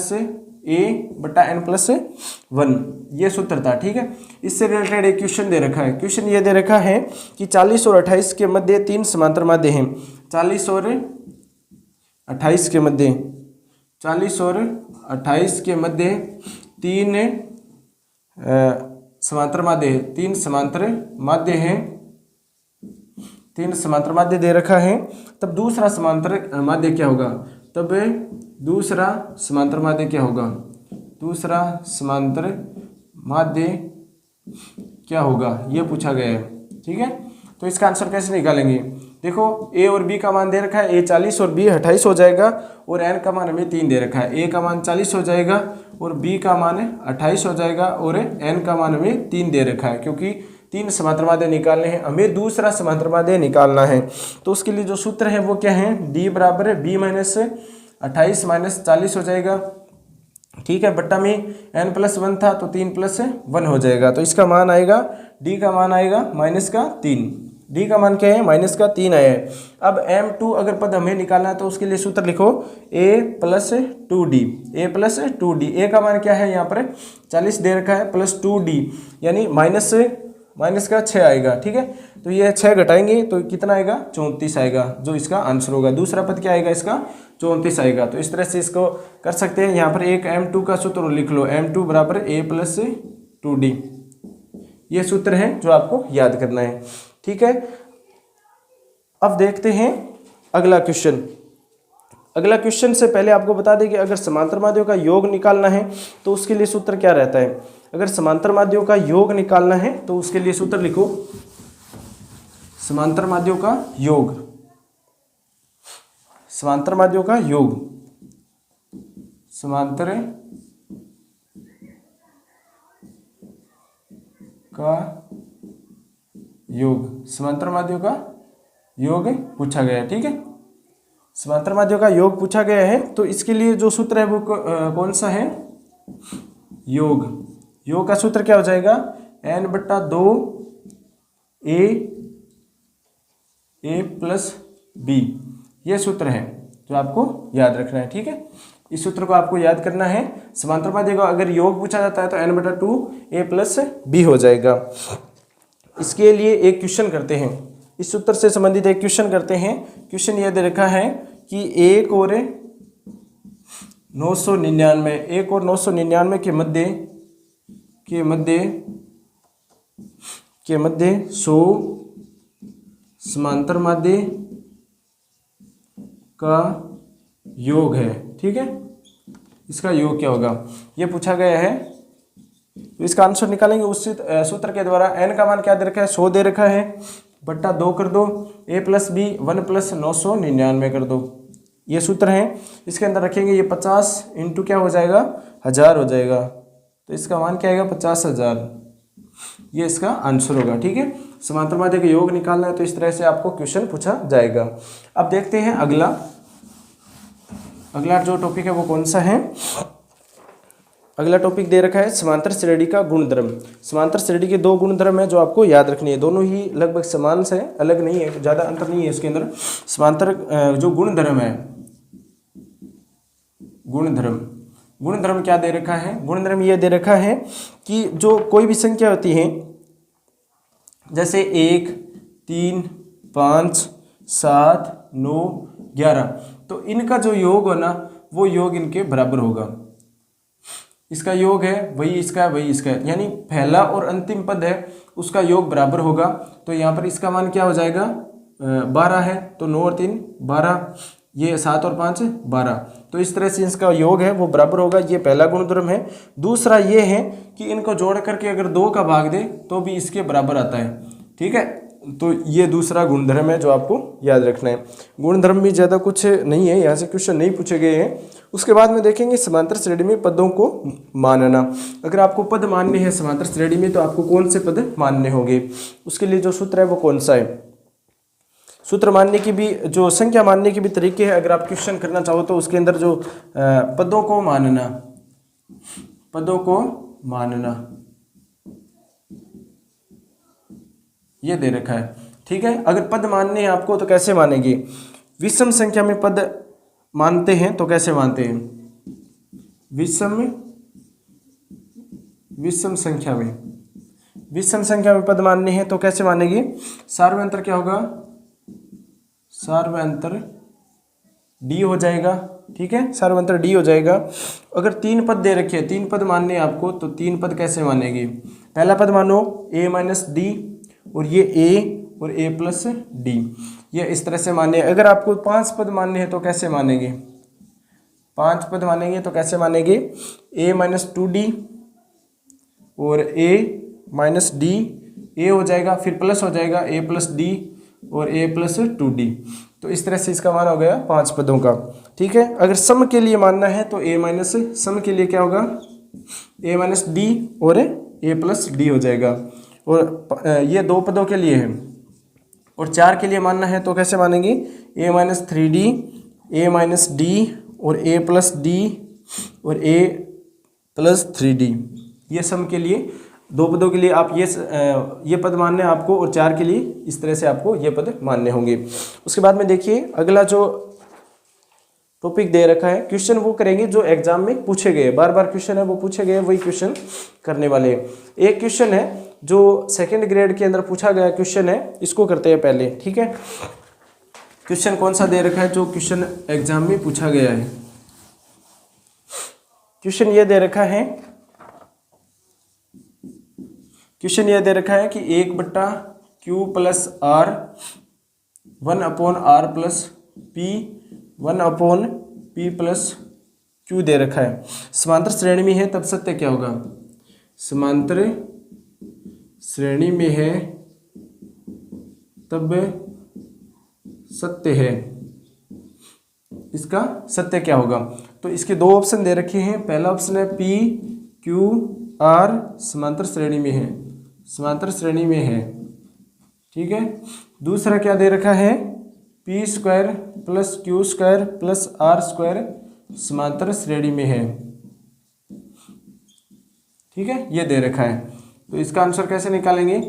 से a/n+1, ये सूत्र था। ठीक है, इससे रिलेटेड एक क्वेश्चन दे रखा है। क्वेश्चन ये दे रखा है कि 40 और 28 के मध्य 3 समांतर माध्य हैं। 40 और 28 के मध्य 3 समांतर माध्य है, 3 समांतर माध्य हैं, 3 समांतर माध्य दे रखा है। तब दूसरा समांतर माध्य क्या होगा, तब दूसरा समांतर माध्य क्या होगा, दूसरा समांतर माध्य क्या होगा, ये पूछा गया है। ठीक है, तो इसका आंसर कैसे निकालेंगे? देखो, ए और बी का मान दे रखा है, ए 40 और बी 28 हो जाएगा, और एन का मान हमें 3 दे रखा है। ए का मान 40 हो जाएगा और बी का मान 28 हो जाएगा, और एन का मान हमें 3 दे रखा है। क्योंकि 3 समांतर माध्य निकालने हैं, हमें दूसरा समांतर माध्य निकालना है। तो उसके लिए जो सूत्र है वो क्या है, d बराबर b-28 - 40 हो जाएगा। ठीक है, बट्टा में n+1 था तो 3+1 हो जाएगा। तो इसका मान आएगा, d का मान आएगा -3। d का मान क्या है, -3 आया है। अब m2 अगर पद हमें निकालना है तो उसके लिए सूत्र लिखो a+2d, a+2d। a का मान क्या है, यहाँ पर 40 दे रखा है, +2d यानी माइनस का 6 आएगा। ठीक है, तो ये 6 घटाएंगे तो कितना आएगा, 34 आएगा, जो इसका आंसर होगा। दूसरा पद क्या आएगा इसका, 34 आएगा। तो इस तरह से इसको कर सकते हैं। यहाँ पर एक m2 का सूत्र लिख लो, m2 बराबर a+2d। ये सूत्र है जो आपको याद करना है। ठीक है, अब देखते हैं अगला क्वेश्चन। अगला क्वेश्चन से पहले आपको बता दें कि अगर समांतर माध्यों का योग निकालना है तो उसके लिए सूत्र क्या रहता है। अगर समांतर माध्यों का योग निकालना है तो उसके लिए सूत्र लिखो, समांतर माध्यों का योग, समांतर माध्यों का योग, समांतर का योग, समांतर माध्यों का योग पूछा गया है। ठीक है, समांतर माध्यों का योग पूछा गया है। तो इसके लिए जो सूत्र है वो कौन सा है, योग का सूत्र क्या हो जाएगा, n/2 a+b। ये सूत्र है जो आपको याद रखना है। ठीक है, इस सूत्र को आपको याद करना है। समांतर माध्य का अगर योग पूछा जाता है तो n/2 a+b हो जाएगा। इसके लिए एक क्वेश्चन करते हैं, इस सूत्र से संबंधित एक क्वेश्चन करते हैं। क्वेश्चन यह दे रखा है कि 1 और 999 के मध्य 100 समांतर माध्य का योग है। ठीक है, इसका योग क्या होगा ये पूछा गया है। तो इसका आंसर निकालेंगे उस सूत्र के द्वारा। n का मान क्या दे रखा है, 100 दे रखा है, बट्टा 2 कर दो, a+b 1 + 999 कर दो। ये सूत्र है, इसके अंदर रखेंगे ये 50 इंटू क्या हो जाएगा, 1000 हो जाएगा। तो इसका मान क्या आएगा, 50,000। ये इसका आंसर होगा। ठीक है, समांतर माध्य का योग निकालना है तो इस तरह से आपको क्वेश्चन पूछा जाएगा। अब देखते हैं अगला जो टॉपिक है वो कौन सा है। अगला टॉपिक दे रखा है समांतर श्रेणी का गुणधर्म। समांतर श्रेणी के दो गुणधर्म है जो आपको याद रखनी है, दोनों ही लगभग समान से, अलग नहीं है, ज़्यादा अंतर नहीं है इसके अंदर। समांतर जो गुणधर्म है, गुणधर्म क्या दे रखा है? गुणधर्म ये दे रखा है कि जो कोई भी संख्या होती है, जैसे 1, 3, 5, 7, 9, 11, तो इनका जो योग हो ना, वो योग इनके बराबर होगा। इसका योग है वही इसका है, वही इसका है, यानी पहला और अंतिम पद है उसका योग बराबर होगा। तो यहाँ पर इसका मान क्या हो जाएगा? 12 है, तो 9 और 3 12, ये 7 और 5 12, तो इस तरह से इसका योग है वो बराबर होगा। ये पहला गुणधर्म है। दूसरा ये है कि इनको जोड़ करके अगर 2 का भाग दे तो भी इसके बराबर आता है, ठीक है। तो ये दूसरा गुणधर्म है जो आपको याद रखना है। गुणधर्म भी ज़्यादा कुछ नहीं है, यहाँ से क्वेश्चन नहीं पूछे गए हैं। उसके बाद में देखेंगे समांतर श्रेणी में पदों को मानना। अगर आपको पद मानने हैं समांतर श्रेणी में तो आपको कौन से पद मानने होंगे? उसके लिए जो सूत्र है वो कौन सा है? सूत्र मानने की भी, जो संख्या मानने के भी तरीके हैं, अगर आप क्वेश्चन करना चाहो तो उसके अंदर जो पदों को मानना ये दे रखा है, ठीक है। अगर पद मानने हैं आपको तो कैसे मानेंगे? विषम संख्या में पद मानते हैं तो कैसे मानते हैं? विषम संख्या में पद मानने हैं तो कैसे मानेंगे? सार्वंतर क्या होगा? सार्वंतर डी हो जाएगा, ठीक है, सार्वंतर डी हो जाएगा। अगर 3 पद दे रखे हैं, 3 पद मानने हैं आपको, तो 3 पद कैसे मानेंगे? पहला पद मानो a माइनस डी, और ये a और a प्लस डी, ये इस तरह से माने। अगर आपको 5 पद मानने हैं तो कैसे मानेंगे? 5 पद मानेंगे तो कैसे मानेंगे? a माइनस 2d और a माइनस डी, a हो जाएगा, फिर प्लस हो जाएगा a प्लस डी और a प्लस 2d। तो इस तरह से इसका मान हो गया 5 पदों का, ठीक है। अगर सम के लिए मानना है तो a माइनस, सम के लिए क्या होगा? a माइनस डी और a प्लस डी हो जाएगा। और ये 2 पदों के लिए है। और 4 के लिए मानना है तो कैसे मानेंगे? a minus 3d, a minus D और a प्लस डी और a प्लस 3d। ये सम के लिए 2 पदों के लिए आप ये पद मानने हैं आपको, और 4 के लिए इस तरह से आपको ये पद मानने होंगे। उसके बाद में देखिए अगला जो टॉपिक दे रखा है, क्वेश्चन वो करेंगे जो एग्जाम में पूछे गए, बार बार क्वेश्चन है वो पूछे गए, वही क्वेश्चन करने वाले हैं। एक क्वेश्चन है जो 2nd ग्रेड के अंदर पूछा गया क्वेश्चन है, इसको करते हैं पहले, ठीक है। क्वेश्चन कौन सा दे रखा है जो क्वेश्चन एग्जाम में पूछा गया है? क्वेश्चन ये दे रखा है, कि 1/q plus r 1/r plus p 1/p plus q दे रखा है। समांतर श्रेणी में है तब सत्य क्या होगा? समांतर श्रेणी में है तब सत्य है, इसका सत्य क्या होगा? तो इसके 2 ऑप्शन दे रखे हैं। पहला ऑप्शन है p q r समांतर श्रेणी में है, ठीक है। दूसरा क्या दे रखा है? p square plus q square plus r square समांतर श्रेणी में है, ठीक है, ये दे रखा है। तो इसका आंसर कैसे निकालेंगे?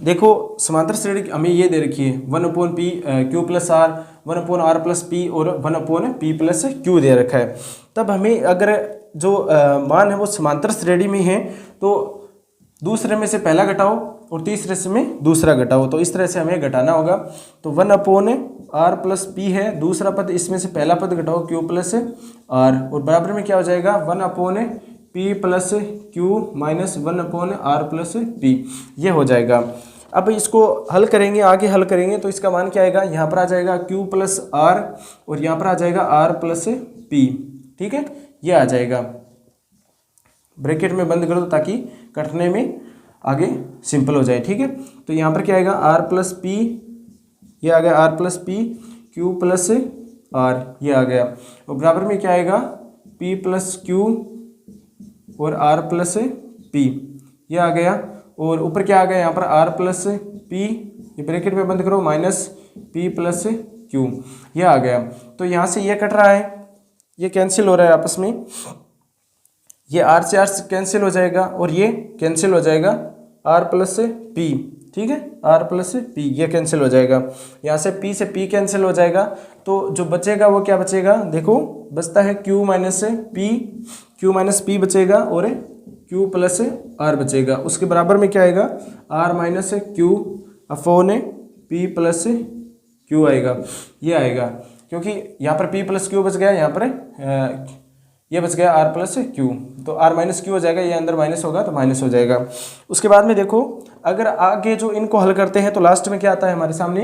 देखो समांतर श्रेणी हमें ये दे रखी है 1/p q plus r, 1/r plus p और 1/p प्लस q दे रखा है। तब हमें अगर जो मान है वो समांतर श्रेणी में है तो दूसरे में से पहला घटाओ और तीसरे से में दूसरा घटाओ, तो इस तरह से हमें घटाना होगा। तो 1/r प्लस p है, दूसरा पद इसमें से पहला पद घटाओ q प्लस r, और बराबर में क्या हो जाएगा? 1/p plus q minus 1/r plus p, ये हो जाएगा। अब इसको हल करेंगे, आगे हल करेंगे तो इसका मान क्या आएगा? यहाँ पर आ जाएगा q प्लस r और यहाँ पर आ जाएगा r प्लस p, ठीक है, ये आ जाएगा। ब्रैकेट में बंद कर दो ताकि कटने में आगे सिंपल हो जाए, ठीक है। तो यहाँ पर क्या आएगा? r प्लस p, ये आ गया r plus p, q plus r, ये आ गया। और बराबर में क्या आएगा? p प्लस q और r प्लस p, ये आ गया। और ऊपर क्या आ गया? यहाँ पर r प्लस p, ये ब्रैकेट में बंद करो, माइनस p प्लस q, ये आ गया। तो यहाँ से ये कट रहा है, ये कैंसिल हो रहा है आपस में, ये आर से आर कैंसिल हो जाएगा और ये कैंसिल हो जाएगा, आर प्लस से पी, ठीक है, आर प्लस से पी ये कैंसिल हो जाएगा, यहाँ से पी से पी कैंसिल हो जाएगा। तो जो बचेगा वो क्या बचेगा, देखो बचता है क्यू माइनस से पी, क्यू माइनस पी बचेगा और क्यू प्लस आर बचेगा। उसके बराबर में क्या आएगा, R minus Q upon P plus Q आएगा, ये आएगा, क्योंकि यहाँ पर पी प्लस क्यू बच गया, यहाँ पर ये बच गया आर प्लस क्यू, तो आर माइनस क्यू हो जाएगा, ये अंदर माइनस होगा तो माइनस हो जाएगा। उसके बाद में देखो अगर आगे जो इनको हल करते हैं तो लास्ट में क्या आता है हमारे सामने,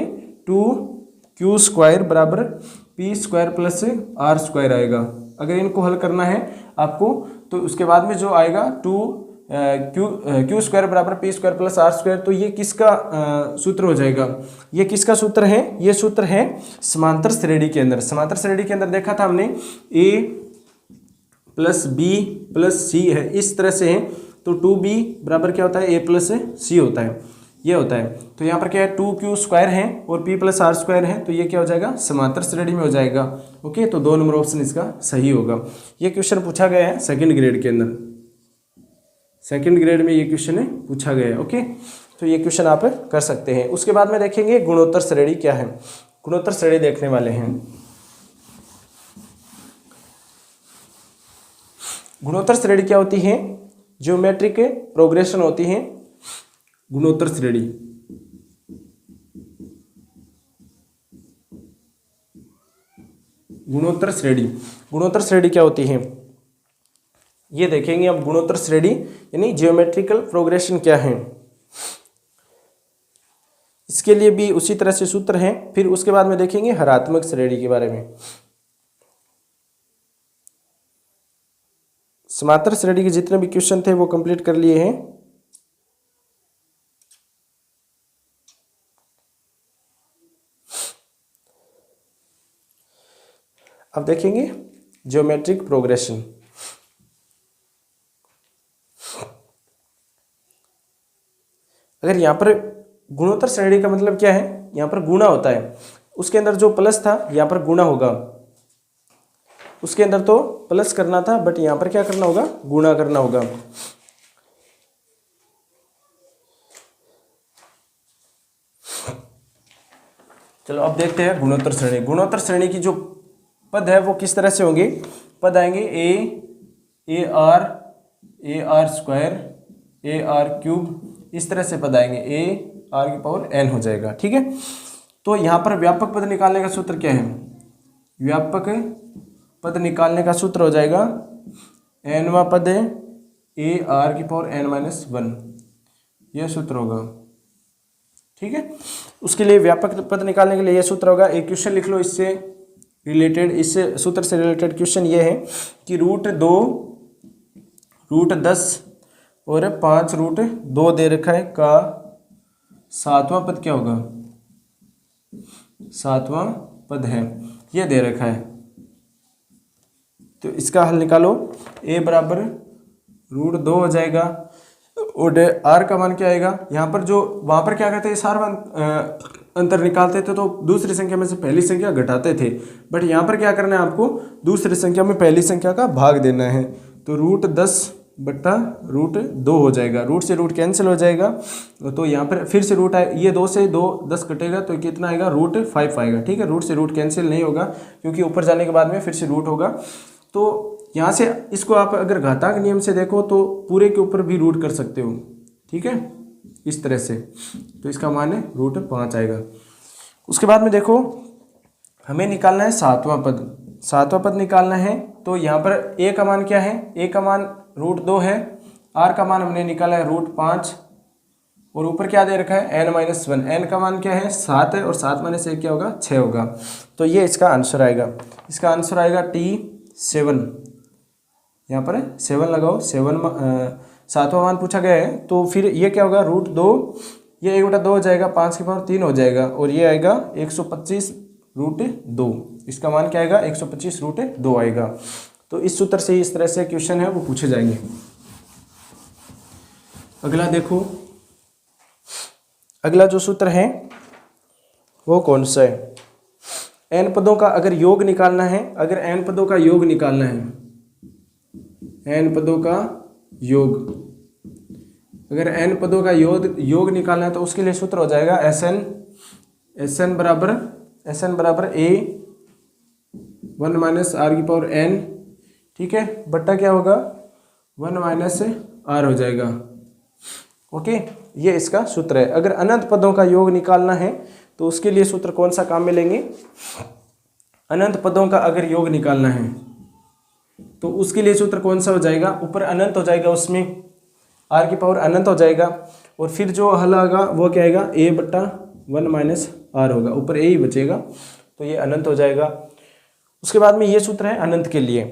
2q² बराबर P square plus R square आएगा। अगर इनको हल करना है आपको तो उसके बाद में जो आएगा q² बराबर P square plus R square, तो ये किसका सूत्र हो जाएगा, ये किसका सूत्र है, ये सूत्र है समांतर श्रेणी के अंदर। समांतर श्रेणी के अंदर देखा था हमने a प्लस बी प्लस सी है, इस तरह से है, तो 2b बराबर क्या होता है, a प्लस सी होता है, ये होता है। तो यहाँ पर क्या है 2q² है और p प्लस आर स्क्वायर है, तो ये क्या हो जाएगा, समांतर श्रेणी में हो जाएगा। ओके, तो 2 नंबर ऑप्शन इसका सही होगा। ये क्वेश्चन पूछा गया है सेकंड ग्रेड के अंदर, सेकंड ग्रेड में ये क्वेश्चन पूछा गया है। ओके, तो ये क्वेश्चन आप कर सकते हैं। उसके बाद में देखेंगे गुणोत्तर श्रेणी क्या है, गुणोत्तर श्रेणी देखने वाले हैं। गुणोत्तर श्रेणी क्या होती है, ज्योमेट्रिक प्रोग्रेशन होती है गुणोत्तर श्रेणी। गुणोत्तर श्रेणी, गुणोत्तर श्रेणी क्या होती है ये देखेंगे अब। गुणोत्तर श्रेणी यानी ज्योमेट्रिकल प्रोग्रेशन क्या है, इसके लिए भी उसी तरह से सूत्र हैं। फिर उसके बाद में देखेंगे हरात्मक श्रेणी के बारे में। समांतर श्रेणी के जितने भी क्वेश्चन थे वो कंप्लीट कर लिए हैं। अब देखेंगे ज्योमेट्रिक प्रोग्रेशन। अगर यहाँ पर गुणोत्तर श्रेणी का मतलब क्या है, यहाँ पर गुणा होता है, उसके अंदर जो प्लस था यहाँ पर गुणा होगा, उसके अंदर तो प्लस करना था बट यहाँ पर क्या करना होगा, गुणा करना होगा। चलो अब देखते हैं गुणोत्तर श्रेणी। गुणोत्तर श्रेणी की जो पद है वो किस तरह से होंगे, पद आएंगे A R square A R cube, इस तरह से पद आएंगे, ए आर की पावर एन हो जाएगा, ठीक है। तो यहाँ पर व्यापक पद निकालने का सूत्र क्या है, व्यापक पद निकालने का सूत्र हो जाएगा एनवा पद है ए आर की पावर एन माइनस 1, यह सूत्र होगा, ठीक है। उसके लिए व्यापक पद निकालने के लिए यह सूत्र होगा। एक क्वेश्चन लिख लो इससे रिलेटेड, इस सूत्र से रिलेटेड क्वेश्चन ये है कि √2 √10 और 5 √2 दे रखा है का 7वां पद क्या होगा, 7वां पद है, ये दे रखा है। तो इसका हल निकालो, a बराबर √2 हो जाएगा और r का मान क्या आएगा। यहाँ पर जो वहाँ पर क्या करते हैं, सारा अंतर निकालते थे तो दूसरी संख्या में से पहली संख्या घटाते थे, बट यहाँ पर क्या करना है आपको, दूसरी संख्या में पहली संख्या का भाग देना है। तो √10/√2 हो जाएगा, रूट से रूट कैंसिल हो जाएगा, तो यहाँ पर फिर से रूट आए, ये 2 से 2 10 कटेगा तो कितना आएगा, √5 आएगा, ठीक है। रूट से रूट कैंसिल नहीं होगा क्योंकि ऊपर जाने के बाद में फिर से रूट होगा। तो यहाँ से इसको आप अगर घातांक नियम से देखो तो पूरे के ऊपर भी रूट कर सकते हो, ठीक है, इस तरह से। तो इसका मान है √5 आएगा। उसके बाद में देखो हमें निकालना है 7वां पद, 7वां पद निकालना है। तो यहाँ पर a का मान क्या है, a का मान √2 है, r का मान हमने निकाला है √5 और ऊपर क्या दे रखा है n-1, n का मान क्या है 7 है और 7 माइनस 1 क्या होगा 6 होगा। तो ये इसका आंसर आएगा, इसका आंसर आएगा T7, यहाँ पर 7 लगाओ, 7वां मान पूछा गया है। तो फिर ये क्या होगा √2, ये 1/2 हो जाएगा, 5 की पावर 3 हो जाएगा और ये आएगा 125√2, इसका मान क्या आएगा 125√2 आएगा। तो इस सूत्र से इस तरह से क्वेश्चन है वो पूछे जाएंगे। अगला देखो, अगला जो सूत्र है वो कौन सा है, n पदों का अगर योग निकालना है, अगर n पदों का योग निकालना है n पदों का योग। अगर n पदों का योग निकालना है तो उसके लिए सूत्र हो जाएगा Sn बराबर a 1 माइनस आर की पावर n, ठीक है, बट्टा क्या होगा 1 माइनस आर हो जाएगा। ओके, ये इसका सूत्र है। अगर अनंत पदों का योग निकालना है तो उसके लिए सूत्र कौन सा काम में लेंगे? अनंत पदों का अगर योग निकालना है तो उसके लिए सूत्र कौन सा हो जाएगा? ऊपर अनंत हो जाएगा, उसमें आर की पावर अनंत हो जाएगा, और फिर जो हल आएगा वो क्या आएगा? a बट्टा 1 माइनस आर होगा, ऊपर a ही बचेगा, तो ये अनंत हो जाएगा। उसके बाद में ये सूत्र है अनंत के लिए।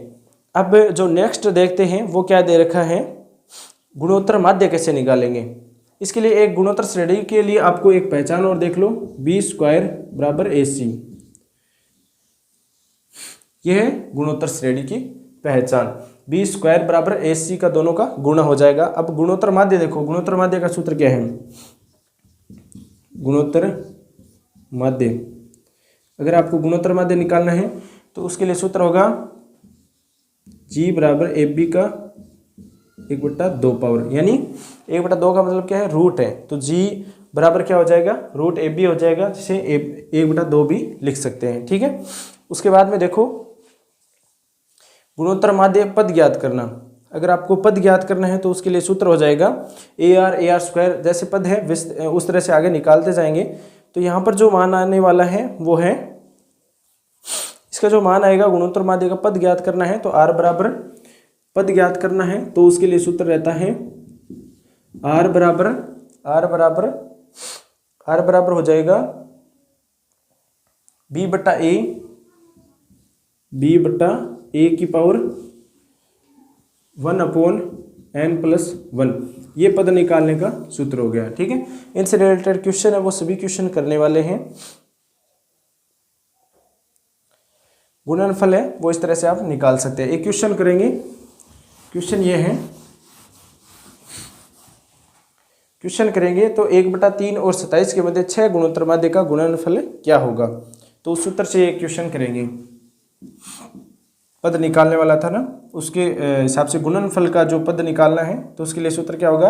अब जो नेक्स्ट देखते हैं वो क्या दे रखा है, गुणोत्तर माध्य कैसे निकालेंगे। इसके लिए एक गुणोत्तर श्रेणी के लिए आपको एक पहचान और देख लो, बी स्क्वायर बराबर AC। यह है गुणोत्तर श्रेणी की पहचान, बी स्क्वायर बराबर AC का दोनों का गुणा हो जाएगा। अब गुणोत्तर माध्य देखो, गुणोत्तर माध्य का सूत्र क्या है? गुणोत्तर माध्य, अगर आपको गुणोत्तर माध्य निकालना है तो उसके लिए सूत्र होगा G बराबर AB का 1/2 पावर, यानी 1/2 का मतलब क्या है? रूट है, तो G बराबर क्या हो जाएगा? रूट AB हो जाएगा, जिसे 1/2 भी लिख सकते हैं, ठीक है। उसके बाद में देखो गुणोत्तर माध्य पद ज्ञात करना। अगर आपको पद ज्ञात करना है तो उसके लिए सूत्र हो जाएगा AR स्क्वायर, जैसे पद है उस तरह से आगे निकालते जाएंगे। तो यहाँ पर जो मान आने वाला है वो है, इसका जो मान आएगा गुणोत्तर माध्य का पद ज्ञात करना है तो R बराबर पद ज्ञात करना है तो उसके लिए सूत्र रहता है R बराबर हो जाएगा B बट्टा A की पावर 1/n+1, ये पद निकालने का सूत्र हो गया, ठीक है। इनसे रिलेटेड क्वेश्चन है वो सभी क्वेश्चन करने वाले हैं। गुणनफल है वो इस तरह से आप निकाल सकते हैं। एक क्वेश्चन करेंगे, क्वेश्चन ये है, क्वेश्चन करेंगे तो 1/3 और 27 के मध्य 6 गुणोत्तर माध्य का गुणनफल क्या होगा। तो उस सूत्र से एक क्वेश्चन करेंगे, पद निकालने वाला था ना, उसके हिसाब से गुणनफल का जो पद निकालना है तो उसके लिए सूत्र क्या होगा?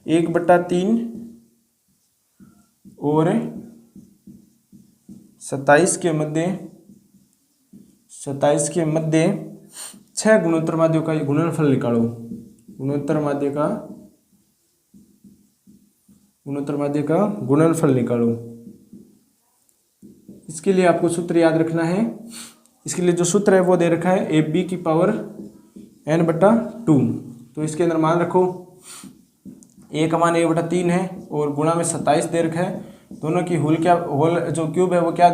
1/3 और 27 के मध्य 6 गुणोत्तर माध्यों का गुणनफल निकालो। गुणोत्तर माध्य का गुणनफल निकालो। इसके लिए आपको सूत्र याद रखना है। इसके लिए जो सूत्र है वो दे रखा है AB की पावर n/2। तो इसके अंदर मान रखो A का मान 1/3 है और गुणा में 27 दे रखा है, दोनों की होल जो क्यूब है वो क्या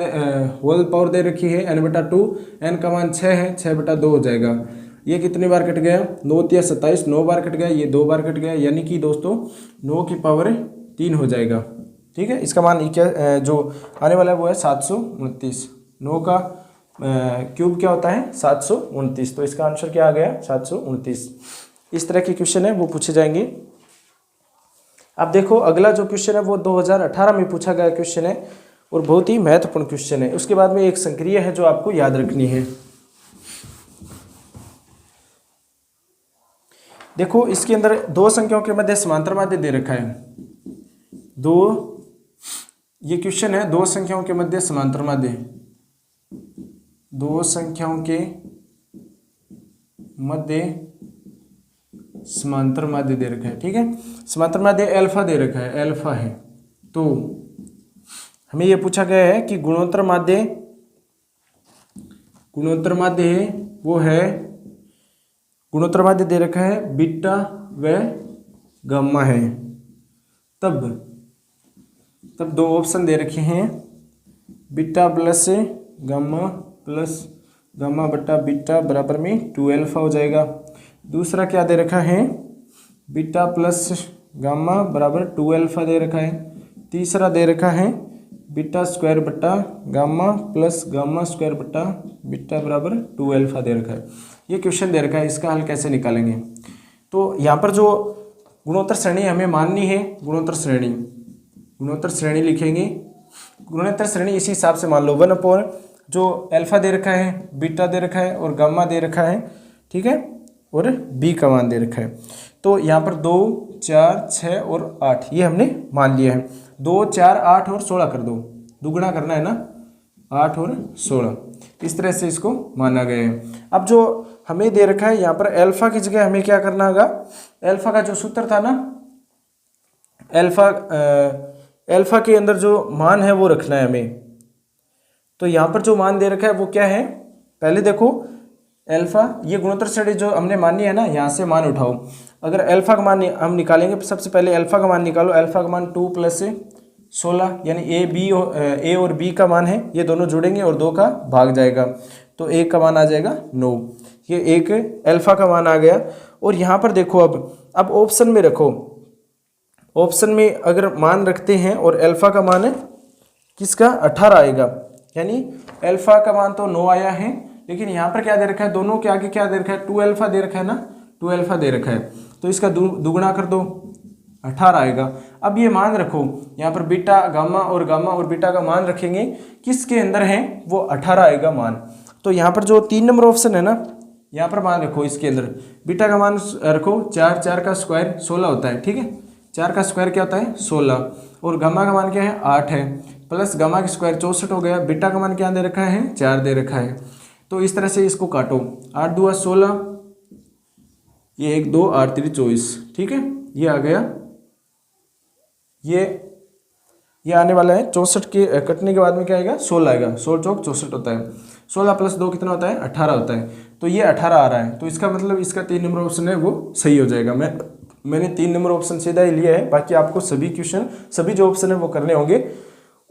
होल पावर दे रखी है n/2, n का मान 6 है, 6/2 हो जाएगा। ये कितनी बार कट गया? 9 × 27, 9 बार कट गया, ये 2 बार कट गया, यानी कि दोस्तों 9 की पावर 3 हो जाएगा, ठीक है। इसका मान क्या जो आने वाला है वो है 729। 9 का क्यूब क्या होता है? 729, तो इसका आंसर क्या आ गया? 729। इस तरह के क्वेश्चन है वो पूछे जाएंगे। अब देखो अगला जो क्वेश्चन है वो 2018 में पूछा गया क्वेश्चन है और बहुत ही महत्वपूर्ण क्वेश्चन है। उसके बाद में एक संक्रिया है जो आपको याद रखनी है। देखो इसके अंदर दो संख्याओं के मध्य समांतर माध्य दे रखा है। ये क्वेश्चन है दो संख्याओं के मध्य समांतर माध्य, दो संख्याओं के मध्य समांतर माध्य दे रखा है, ठीक है। समांतर माध्य अल्फा दे रखा है, अल्फा है। तो हमें यह पूछा गया है कि गुणोत्तर माध्य है वो है, गुणोत्तर माध्य दे रखा है बीटा व गामा है। तब दो ऑप्शन दे रखे हैं, बीटा प्लस गामा बट्टा बीटा बराबर में 2α हो जाएगा। दूसरा क्या दे रखा है? बीटा प्लस गामा बराबर 2α दे रखा है। तीसरा दे रखा है बीटा स्क्वायर बट्टा गामा प्लस गामा स्क्वायर बट्टा बीटा बराबर 2α दे रखा है। ये क्वेश्चन दे रखा है, इसका हल कैसे निकालेंगे? तो यहाँ पर जो गुणोत्तर श्रेणी हमें माननी है, गुणोत्तर श्रेणी लिखेंगे। गुणोत्तर श्रेणी इसी हिसाब से मान लो 1/, जो अल्फा दे रखा है, बीटा दे रखा है और गामा दे रखा है, ठीक है। और b का मान दे रखा है। तो यहाँ पर 2, 4, 6 और 8 ये हमने मान लिया है। 2, 4, 8 और 16 कर दो, दुगुना करना है ना, 8 और 16, इस तरह से इसको माना गया है। अब जो हमें दे रखा है यहाँ पर अल्फा की जगह हमें क्या करना होगा, अल्फा का जो सूत्र था ना, अल्फा के अंदर जो मान है वो रखना है हमें। तो यहाँ पर जो मान दे रखा है वो क्या है, पहले देखो अल्फा, ये गुणोत्तर श्रेणी जो हमने मानी है ना, यहाँ से मान उठाओ। अगर अल्फा का मान हम निकालेंगे, सबसे पहले अल्फा का मान निकालो। अल्फा का मान 2 + 16 यानी ए और बी का मान है, ये दोनों जुड़ेंगे और 2 का भाग जाएगा, तो ए का मान आ जाएगा 9। ये एक अल्फा का मान आ गया। और यहाँ पर देखो अब ऑप्शन में रखो, ऑप्शन में अगर मान रखते हैं और अल्फा का मान है किसका 18 आएगा, यानी अल्फा का मान तो 9 आया है, लेकिन यहाँ पर क्या दे रखा है, दोनों के आगे क्या दे रखा है, 2 अल्फा दे रखा है ना, 2 अल्फा दे रखा है, तो इसका दुगुना कर दो, 18 आएगा। अब ये मान रखो, यहाँ पर बीटा गामा और बीटा का मान रखेंगे, किसके अंदर है वो 18 आएगा मान। तो यहाँ पर जो 3 नंबर ऑप्शन है ना, यहाँ पर मान रखो, इसके अंदर बीटा का मान रखो 4, 4 का स्क्वायर 16 होता है, ठीक है, 4 का स्क्वायर क्या होता है 16, और गामा का मान क्या है 8 है, प्लस गामा का स्क्वायर 64 हो गया, बीटा का मान क्या दे रखा है 4 दे रखा है। तो इस तरह से इसको काटो, 8 दूआ 16, ये 1 2 8 3 24, ठीक है, ये आ गया, ये आने वाला है 64 के कटने के बाद में क्या आएगा 16 आएगा, 16 चौक 64 होता है, 16 + 2 कितना होता है 18 होता है, तो ये 18 आ रहा है। तो इसका मतलब इसका 3 नंबर ऑप्शन है वो सही हो जाएगा। मैंने 3 नंबर ऑप्शन सीधा ही लिया है, बाकी आपको सभी क्वेश्चन सभी जो ऑप्शन है वो करने होंगे,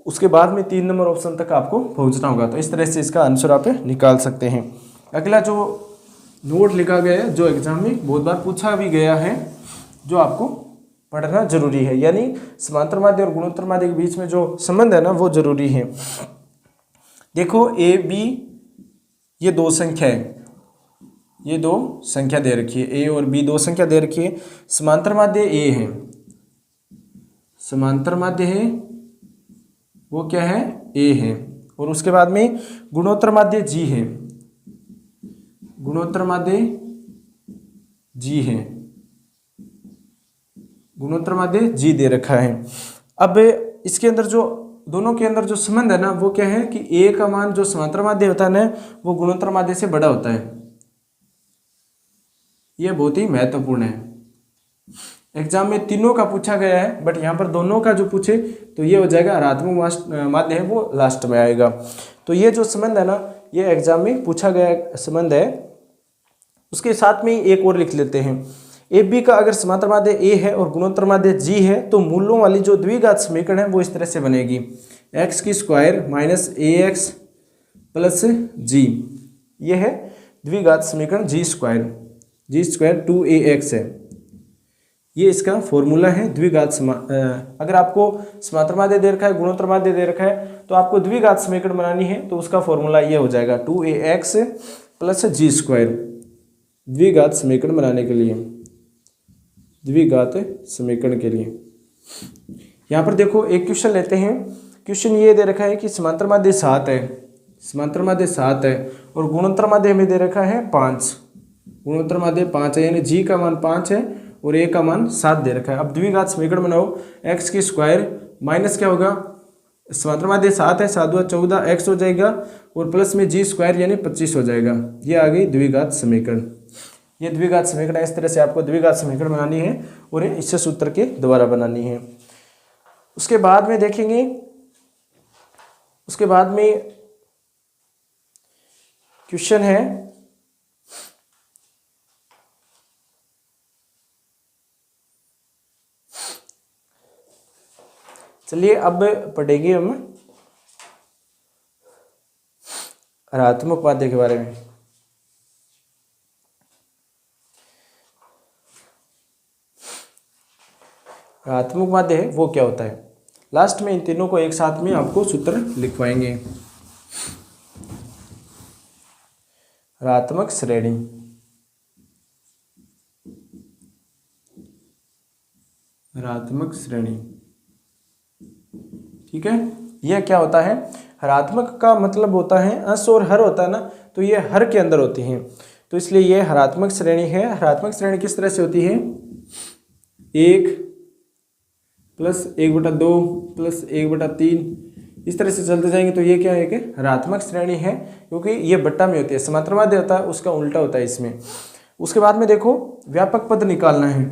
उसके बाद में 3 नंबर ऑप्शन तक आपको पहुंचना होगा। तो इस तरह से इसका आंसर आप निकाल सकते हैं। अगला जो नोट लिखा गया है, जो एग्जाम में बहुत बार पूछा भी गया है, जो आपको पढ़ना जरूरी है, यानी समांतर माध्य और गुणोत्तर माध्य के बीच में जो संबंध है ना वो जरूरी है। देखो ए बी ये 2 संख्या है, ये 2 संख्या दे रखी है, ए और बी 2 संख्या दे रखी है। समांतर माध्य ए है, समांतर माध्य है वो क्या है ए है, और उसके बाद में गुणोत्तर माध्य जी है, गुणोत्तर माध्य जी है, गुणोत्तर माध्य जी दे रखा है। अब इसके अंदर जो दोनों के अंदर जो संबंध है ना वो क्या है कि ए का मान जो समांतर माध्य होता है ना वो गुणोत्तर माध्य से बड़ा होता है, यह बहुत ही महत्वपूर्ण है। एग्जाम में तीनों का पूछा गया है, बट यहाँ पर दोनों का जो पूछे तो ये हो जाएगा ऋणात्मक माध्य है वो लास्ट में आएगा। तो ये जो संबंध है ना ये एग्जाम में पूछा गया संबंध है। उसके साथ में एक और लिख लेते हैं, ए बी का अगर समांतर माध्य ए है और गुणोत्तर माध्य जी है तो मूलों वाली जो द्विघात समीकरण है वो इस तरह से बनेगी, x² - ax + g, ये है द्विघात समीकरण g² 2ax है, ये इसका फॉर्मूला है द्विघात अगर आपको समांतर माध्य दे रखा है गुणोत्तर माध्य दे रखा है तो आपको द्विघात समीकरण बनानी है, तो उसका फॉर्मूला ये हो जाएगा 2ax + g²। द्विघात समीकरण बनाने के लिए, द्विघात समीकरण के लिए यहाँ पर देखो एक क्वेश्चन लेते हैं। क्वेश्चन ये दे रखा है कि समांतर माध्य 7 है, समांतर माध्य 7 है और गुणोत्तर माध्य हमें दे रखा है 5, गुणोत्तर माध्य 5 है, यानी जी का मान 5 है और ए का मान 7 दे रखा है। अब द्विघात समीकरण बनाओ, x² माइनस क्या होगा, समांतर माध्य 7 है, 7 दूआ 14 x हो जाएगा और प्लस में g² यानी 25 हो जाएगा। ये आ गई द्विघात समीकरण, ये द्विघात समीकरण। इस तरह से आपको द्विघात समीकरण बनानी है और इससे सूत्र के द्वारा बनानी है। उसके बाद में देखेंगे, उसके बाद में क्वेश्चन है चलिए अब पढ़ेंगे हम ऋणात्मक माध्य के बारे में। ऋणात्मक माध्य है वो क्या होता है, लास्ट में इन तीनों को एक साथ में आपको सूत्र लिखवाएंगे। ऋणात्मक श्रेणी, ऋणात्मक श्रेणी, ठीक है। यह क्या होता है, ऋणात्मक का मतलब होता है अंश और हर होता है ना, तो ये हर के अंदर होती हैं। तो इसलिए ये हरात्मक श्रेणी है। हरात्मक श्रेणी किस तरह से होती है, 1 प्लस 1/2 प्लस 1/3 इस तरह से चलते जाएंगे, तो ये क्या है कि हरात्मक श्रेणी है, क्योंकि ये बट्टा में होती है। समांतर माध्य होता है उसका उल्टा होता है इसमें। उसके बाद में देखो व्यापक पद निकालना है।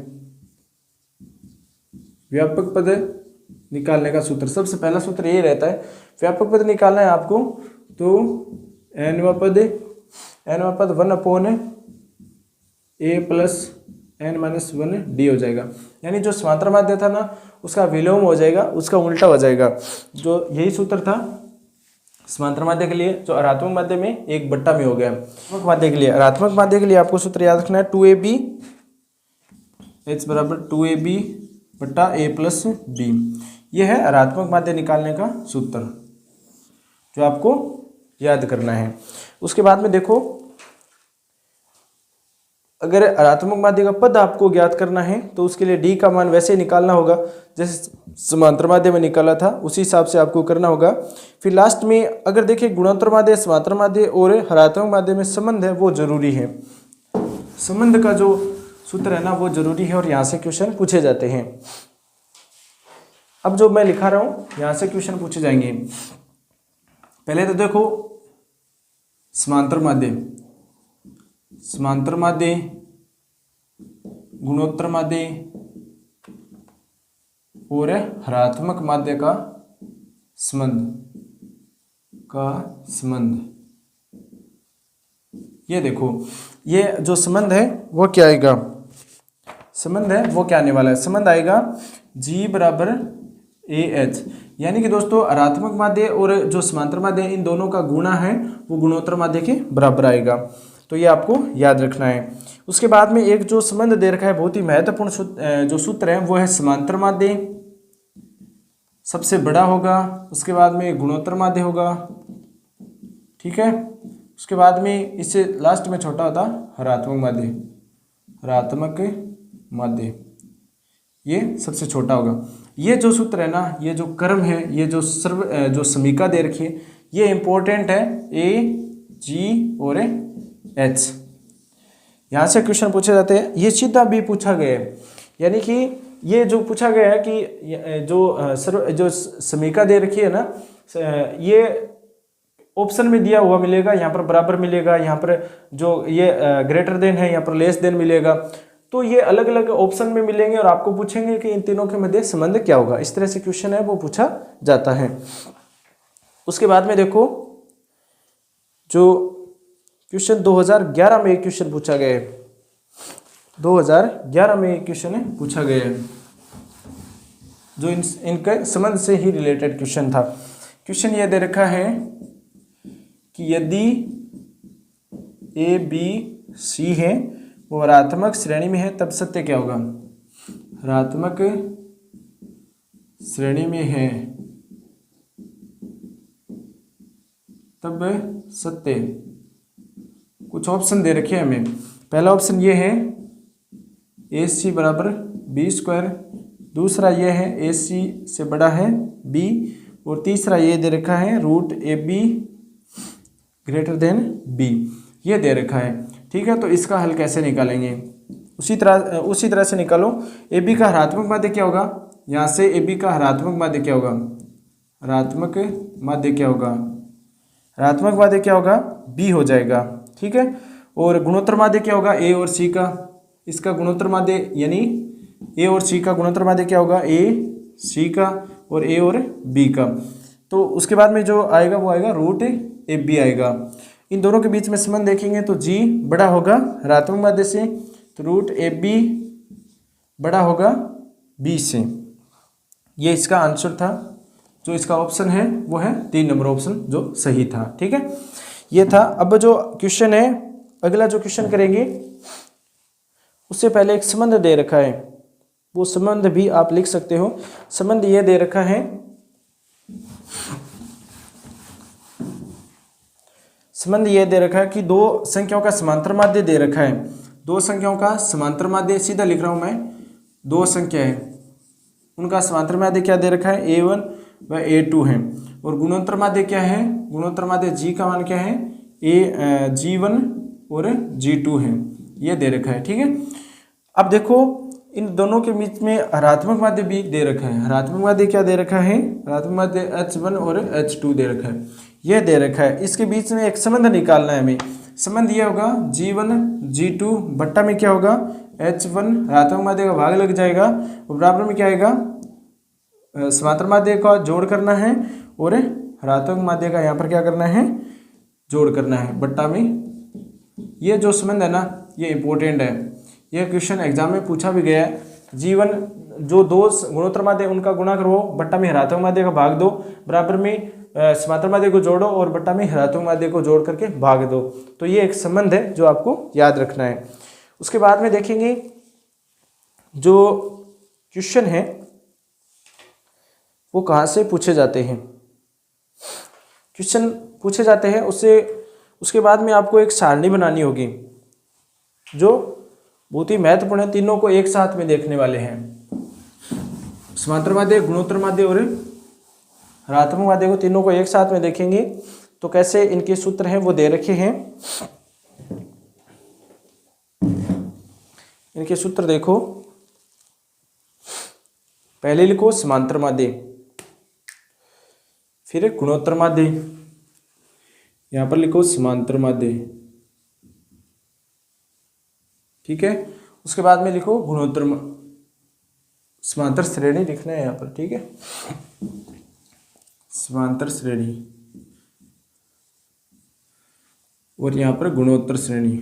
व्यापक पद निकालने का सूत्र, सबसे पहला सूत्र ये रहता है, व्यापक पद निकालना है आपको, तो nवां पद 1/a प्लस n-1 d हो जाएगा। यानी जो समांतर माध्य था ना उसका विलोम हो जाएगा, उसका उल्टा हो जाएगा। जो यही सूत्र था समांतर माध्य के लिए, जो ऋणात्मक माध्य में 1/, में हो गया। ऋणात्मक माध्य के लिए, ऋणात्मक माध्य के लिए आपको सूत्र याद रखना है 2ab h बराबर 2ab बट्टा a प्लस b। यह है ऋणात्मक माध्य निकालने का सूत्र जो आपको याद करना है। उसके बाद में देखो, अगर ऋणात्मक माध्य का पद आपको ज्ञात करना है तो उसके लिए d का मान वैसे ही निकालना होगा जैसे समांतर माध्य में निकाला था, उसी हिसाब से आपको करना होगा। फिर लास्ट में अगर देखिए गुणोत्तर माध्य, समांतर माध्य और ऋणात्मक माध्य में संबंध है वो जरूरी है। संबंध का जो सूत्र है ना वो जरूरी है और यहाँ से क्वेश्चन पूछे जाते हैं। अब जो मैं लिखा रहा हूँ यहाँ से क्वेश्चन पूछे जाएंगे। पहले तो देखो समांतर माध्य, समांतर माध्य, गुणोत्तर माध्य और ऋणात्मक माध्य का संबंध। ये देखो, ये जो संबंध है वो क्या आएगा, संबंध है वो क्या आने वाला है, संबंध आएगा G बराबर AH। यानी कि दोस्तों ऋणात्मक माध्य और जो समांतर माध्य इन दोनों का गुणा है वो गुणोत्तर माध्य के बराबर आएगा, तो ये आपको याद रखना है। उसके बाद में एक जो संबंध दे रखा है, बहुत ही महत्वपूर्ण जो सूत्र है वो है समांतर माध्य सबसे बड़ा होगा, उसके बाद में गुणोत्तर माध्य होगा, ठीक है। उसके बाद में इससे लास्ट में छोटा होता ऋणात्मक माध्य, ऋणात्मक माध्य ये सबसे छोटा होगा। ये जो सूत्र है ना, ये जो क्रम है, ये जो जो समीका दे रखी है ये इंपॉर्टेंट है, A G और H। यहाँ से क्वेश्चन पूछे जाते हैं, ये सीधा भी पूछा गया है। यानी कि ये जो पूछा गया है कि जो समीका दे रखी है ना, ये ऑप्शन में दिया हुआ मिलेगा, यहाँ पर बराबर मिलेगा, यहाँ पर जो ये ग्रेटर देन है यहाँ पर लेस देन मिलेगा। तो ये अलग अलग ऑप्शन में मिलेंगे और आपको पूछेंगे कि इन तीनों के मध्य संबंध क्या होगा। इस तरह से क्वेश्चन है वो पूछा जाता है। उसके बाद में देखो जो क्वेश्चन 2011 में एक क्वेश्चन पूछा गया है, 2011 में एक क्वेश्चन पूछा गया है जो इनके संबंध से ही रिलेटेड क्वेश्चन था। क्वेश्चन ये दे रखा है कि यदि A B C है वो ऋणात्मक श्रेणी में है तब सत्य क्या होगा, ऋणात्मक श्रेणी में है तब सत्य। कुछ ऑप्शन दे रखे हैं हमें। पहला ऑप्शन ये है AC बराबर B², दूसरा ये है AC से बड़ा है B, और तीसरा ये दे रखा है √AB ग्रेटर देन B, ये दे रखा है, ठीक है। तो इसका हल कैसे निकालेंगे, उसी तरह से निकालो। AB का ऋणात्मक माध्य क्या होगा, यहाँ से AB का ऋणात्मक माध्य क्या होगा, ऋणात्मक माध्य क्या होगा, ऋणात्मक माध्य क्या होगा B हो जाएगा, ठीक है। और गुणोत्तर माध्य क्या होगा A और C का, इसका गुणोत्तर माध्य यानी A और C का गुणोत्तर माध्य क्या होगा A C का और A और B का। तो उसके बाद में जो आएगा वो आएगा √AB आएगा। इन दोनों के बीच में संबंध देखेंगे तो G बड़ा होगा ऋणात्मक माध्य से, तो √AB बड़ा होगा B से। ये इसका आंसर था। जो इसका ऑप्शन है वो है 3 नंबर ऑप्शन जो सही था, ठीक है। ये था। अब जो क्वेश्चन है, अगला जो क्वेश्चन करेंगे उससे पहले एक संबंध दे रखा है, वो संबंध भी आप लिख सकते हो। संबंध ये दे रखा है, संबंध ये दे रखा है कि दो संख्याओं का समांतर माध्य दे रखा है। दो संख्याओं का समांतर माध्य, सीधा लिख रहा हूं मैं, दो संख्या है उनका समांतर माध्य क्या दे रखा है A1 व A2 है। और गुणोत्तर माध्य क्या है, गुणोत्तर माध्य G का मान क्या है G1 और G2 है, ये दे रखा है। ठीक है, अब देखो इन दोनों के बीच में हरात्मक माध्य भी दे रखा है। हरात्मक माध्य क्या दे रखा है? हरात्मक माध्य H1 और H2 दे रखा है, ये दे रखा है। इसके बीच में एक संबंध निकालना है हमें। संबंध ये होगा G1 G2 बट्टा में क्या होगा H1, हरात्मक माध्य का भाग लग जाएगा और बराबर में क्या आएगा, समांतर माध्य का जोड़ करना है और हरात्मक माध्य का यहाँ पर क्या करना है, जोड़ करना है बट्टा में। ये जो संबंध है ना, ये इंपॉर्टेंट है, ये क्वेश्चन एग्जाम में पूछा भी गया है। G1 जो दो गुणोत्तर माध्य उनका गुणा करो, बट्टा में हरात्मक माध्य का भाग दो, बराबर में समांतर माध्य को जोड़ो और बट्टा में हरात्मक माध्य को जोड़ करके भाग दो। तो ये एक संबंध है जो आपको याद रखना है। उसके बाद में देखेंगे जो क्वेश्चन है वो कहाँ से पूछे जाते हैं। क्वेश्चन पूछे जाते हैं उसके बाद में आपको एक सारणी बनानी होगी जो बहुत ही महत्वपूर्ण है, तीनों को एक साथ में देखने वाले हैं। समांतर माध्य, गुणोत्तर माध्य और हरात्मक माध्य को तीनों को एक साथ में देखेंगे। तो कैसे इनके सूत्र हैं वो दे रखे हैं। इनके सूत्र देखो, पहले लिखो समांतर माध्य, फिर गुणोत्तर माध्य, यहां पर लिखो समांतर माध्य, ठीक है। उसके बाद में लिखो गुणोत्तर, समांतर श्रेणी लिखना है यहाँ पर, ठीक है, समांतर श्रेणी, और यहाँ पर गुणोत्तर श्रेणी,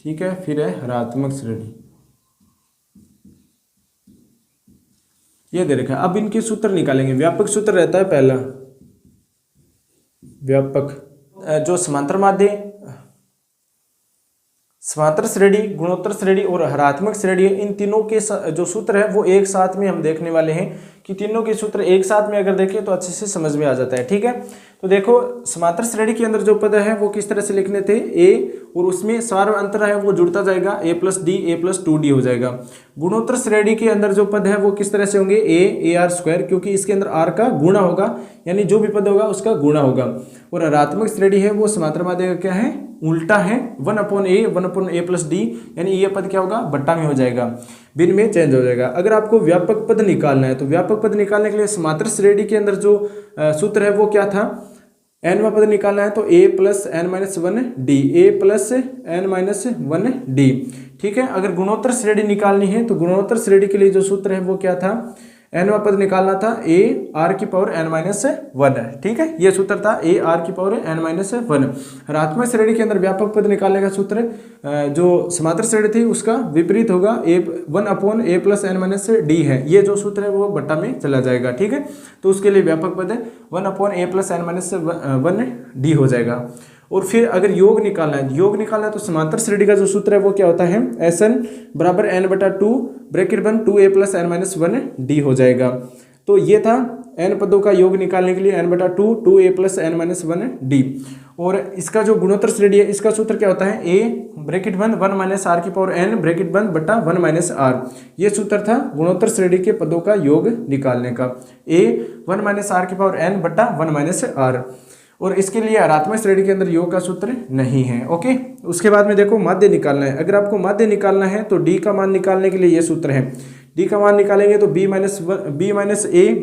ठीक है। फिर है हरात्मक श्रेणी, ये दे रखा है। अब इनके सूत्र निकालेंगे। व्यापक सूत्र रहता है पहला, व्यापक जो समांतर माध्य, समांतर श्रेणी, गुणोत्तर श्रेणी और हरात्मक श्रेणी, इन तीनों के जो सूत्र है वो एक साथ में हम देखने वाले हैं कि तीनों के सूत्र एक साथ में अगर देखें तो अच्छे से समझ में आ जाता है, ठीक है। तो देखो समांतर श्रेणी के अंदर जो पद है वो किस तरह से लिखने थे, a, और उसमें सार अंतर है वो जुड़ता जाएगा, a + d a + 2d हो जाएगा। गुणोत्तर श्रेणी के अंदर जो पद है वो किस तरह से होंगे, a r², क्योंकि इसके अंदर r का गुणा होगा, यानी जो भी पद होगा उसका गुणा होगा। और हरात्मक श्रेणी है वो समांतर माध्य का क्या है, उल्टा है, 1/a 1/a + d, यानी ये पद क्या होगा, बट्टा में हो जाएगा, भिन्न में चेंज हो जाएगा। अगर आपको व्यापक पद निकालना है तो व्यापक पद निकालने के लिए समांतर श्रेणी के अंदर जो सूत्र है वो क्या था, nवां पद निकालना है तो a + n-1d, a + n-1d, ठीक है। अगर गुणोत्तर श्रेणी निकालनी है तो गुणोत्तर श्रेणी के लिए जो सूत्र है वो क्या था, nवां पद निकालना था a r⁻n-1, ठीक है, ये सूत्र था a r⁻n-1। हरात्मक श्रेणी के अंदर व्यापक पद निकालने का सूत्र जो समांतर श्रेणी थी उसका विपरीत होगा, 1/a + n-d है, ये जो सूत्र है वो बट्टा में चला जाएगा, ठीक है। तो उसके लिए व्यापक पद 1/a + n-1d हो जाएगा। और फिर अगर योग निकालना है तो समांतर श्रेणी का जो सूत्र है वो क्या होता है, Sn = n/2 ब्रैकेट बंद 2a + n-1d हो जाएगा। तो ये था n पदों का योग निकालने के लिए n/2 2a + n-1d। और इसका जो गुणोत्तर श्रेणी है इसका सूत्र क्या होता है, a ब्रैकेट बंद 1 - r⁻n ब्रैकेट बंद बटा 1 - r। ये सूत्र था गुणोत्तर श्रेणी के पदों का योग निकालने का, a 1 - r⁻n बटा 1 - r। और इसके लिए हरात्मक श्रेणी के अंदर योग का सूत्र नहीं है, ओके। उसके बाद में देखो माध्य निकालना है। अगर आपको माध्य निकालना है तो d का मान निकालने के लिए ये सूत्र है, d का मान निकालेंगे तो b - a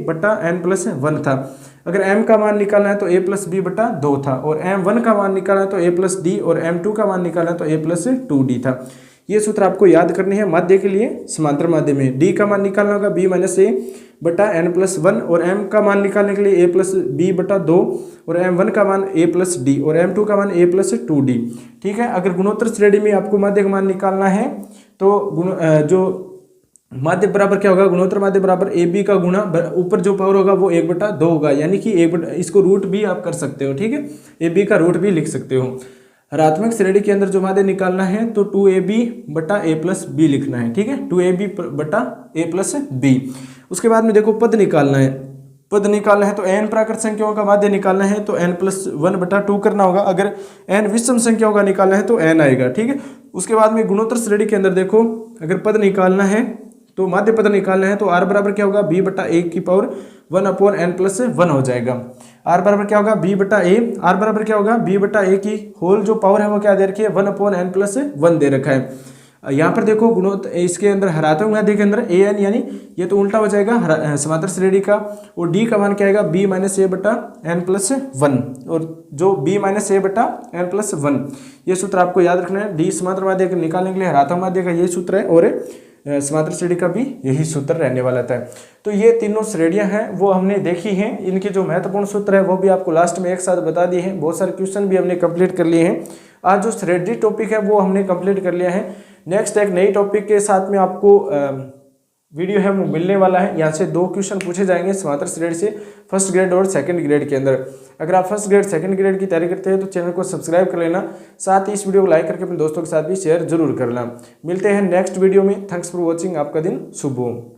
बटा n + 1 था। अगर m का मान निकालना है तो a + b बटा 2 था, और m1 का मान निकालना है तो a + d, और m2 का मान निकालना है तो a + 2d था। ये सूत्र आपको याद करने हैं माध्य के लिए। समांतर माध्य में d का मान निकालना होगा b - a बटा n + 1, और m का मान निकालने के लिए a + b बटा 2, और m1 का मान a + d, और m2 का मान a + 2d, ठीक है। अगर गुणोत्तर श्रेणी में आपको माध्य का मान निकालना है तो जो माध्य बराबर क्या होगा, गुणोत्तर माध्य बराबर ab का गुणा ऊपर जो पावर होगा वो 1/2 होगा, यानी कि इसको रूट भी आप कर सकते हो, ठीक है, ab का रूट भी लिख सकते हो। हरात्मक श्रेणी के अंदर जो माध्य निकालना है तो 2ab बटा a + b लिखना है, ठीक है, 2ab बटा a + b। उसके बाद में देखो पद निकालना है। पद निकालना है तो n प्राकृत संख्याओं का माध्य निकालना है तो n + 1/2 करना होगा। अगर n विषम संख्याओं का निकालना है तो n आएगा, ठीक है। उसके बाद में गुणोत्तर श्रेणी के अंदर देखो अगर पद निकालना है तो माध्य पद निकालना है तो r बराबर क्या होगा, b बटा 1 की पावर 1/n + 1 हो जाएगा। आर बराबर क्या होगा बी बटा ए, आर बराबर क्या होगा बी बटा ए की होल जो पावर है वो क्या दे रखी है 1/n+1 दे रखा है। यहाँ पर देखो गुणोत्तर इसके अंदर हरात्मक माध्य के अंदर ए एन यानी ये तो उल्टा हो जाएगा समांतर श्रेणी का, और डी का मान क्या आएगा बी माइनस ए बटा n+1, और जो b माइनस ए बटा n+1 ये सूत्र आपको याद रखना है। डी समांतर माध्य को निकालने के लिए हरात्मक माध्य का ये सूत्र है और समांतर श्रेणी का भी यही सूत्र रहने वाला था। तो ये तीनों श्रेणियां हैं वो हमने देखी हैं, इनके जो महत्वपूर्ण सूत्र है वो भी आपको लास्ट में एक साथ बता दिए हैं। बहुत सारे क्वेश्चन भी हमने कंप्लीट कर लिए हैं। आज जो श्रेणी टॉपिक है वो हमने कंप्लीट कर लिया है। नेक्स्ट एक नई टॉपिक के साथ में आपको वीडियो है वो मिलने वाला है। यहाँ से 2 क्वेश्चन पूछे जाएंगे समांतर श्रेणी से, फर्स्ट ग्रेड और सेकंड ग्रेड के अंदर। अगर आप फर्स्ट ग्रेड सेकंड ग्रेड की तैयारी करते हैं तो चैनल को सब्सक्राइब कर लेना, साथ ही इस वीडियो को लाइक करके अपने दोस्तों के साथ भी शेयर जरूर करना। मिलते हैं नेक्स्ट वीडियो में। Thanks for watching. आपका दिन शुभ हो।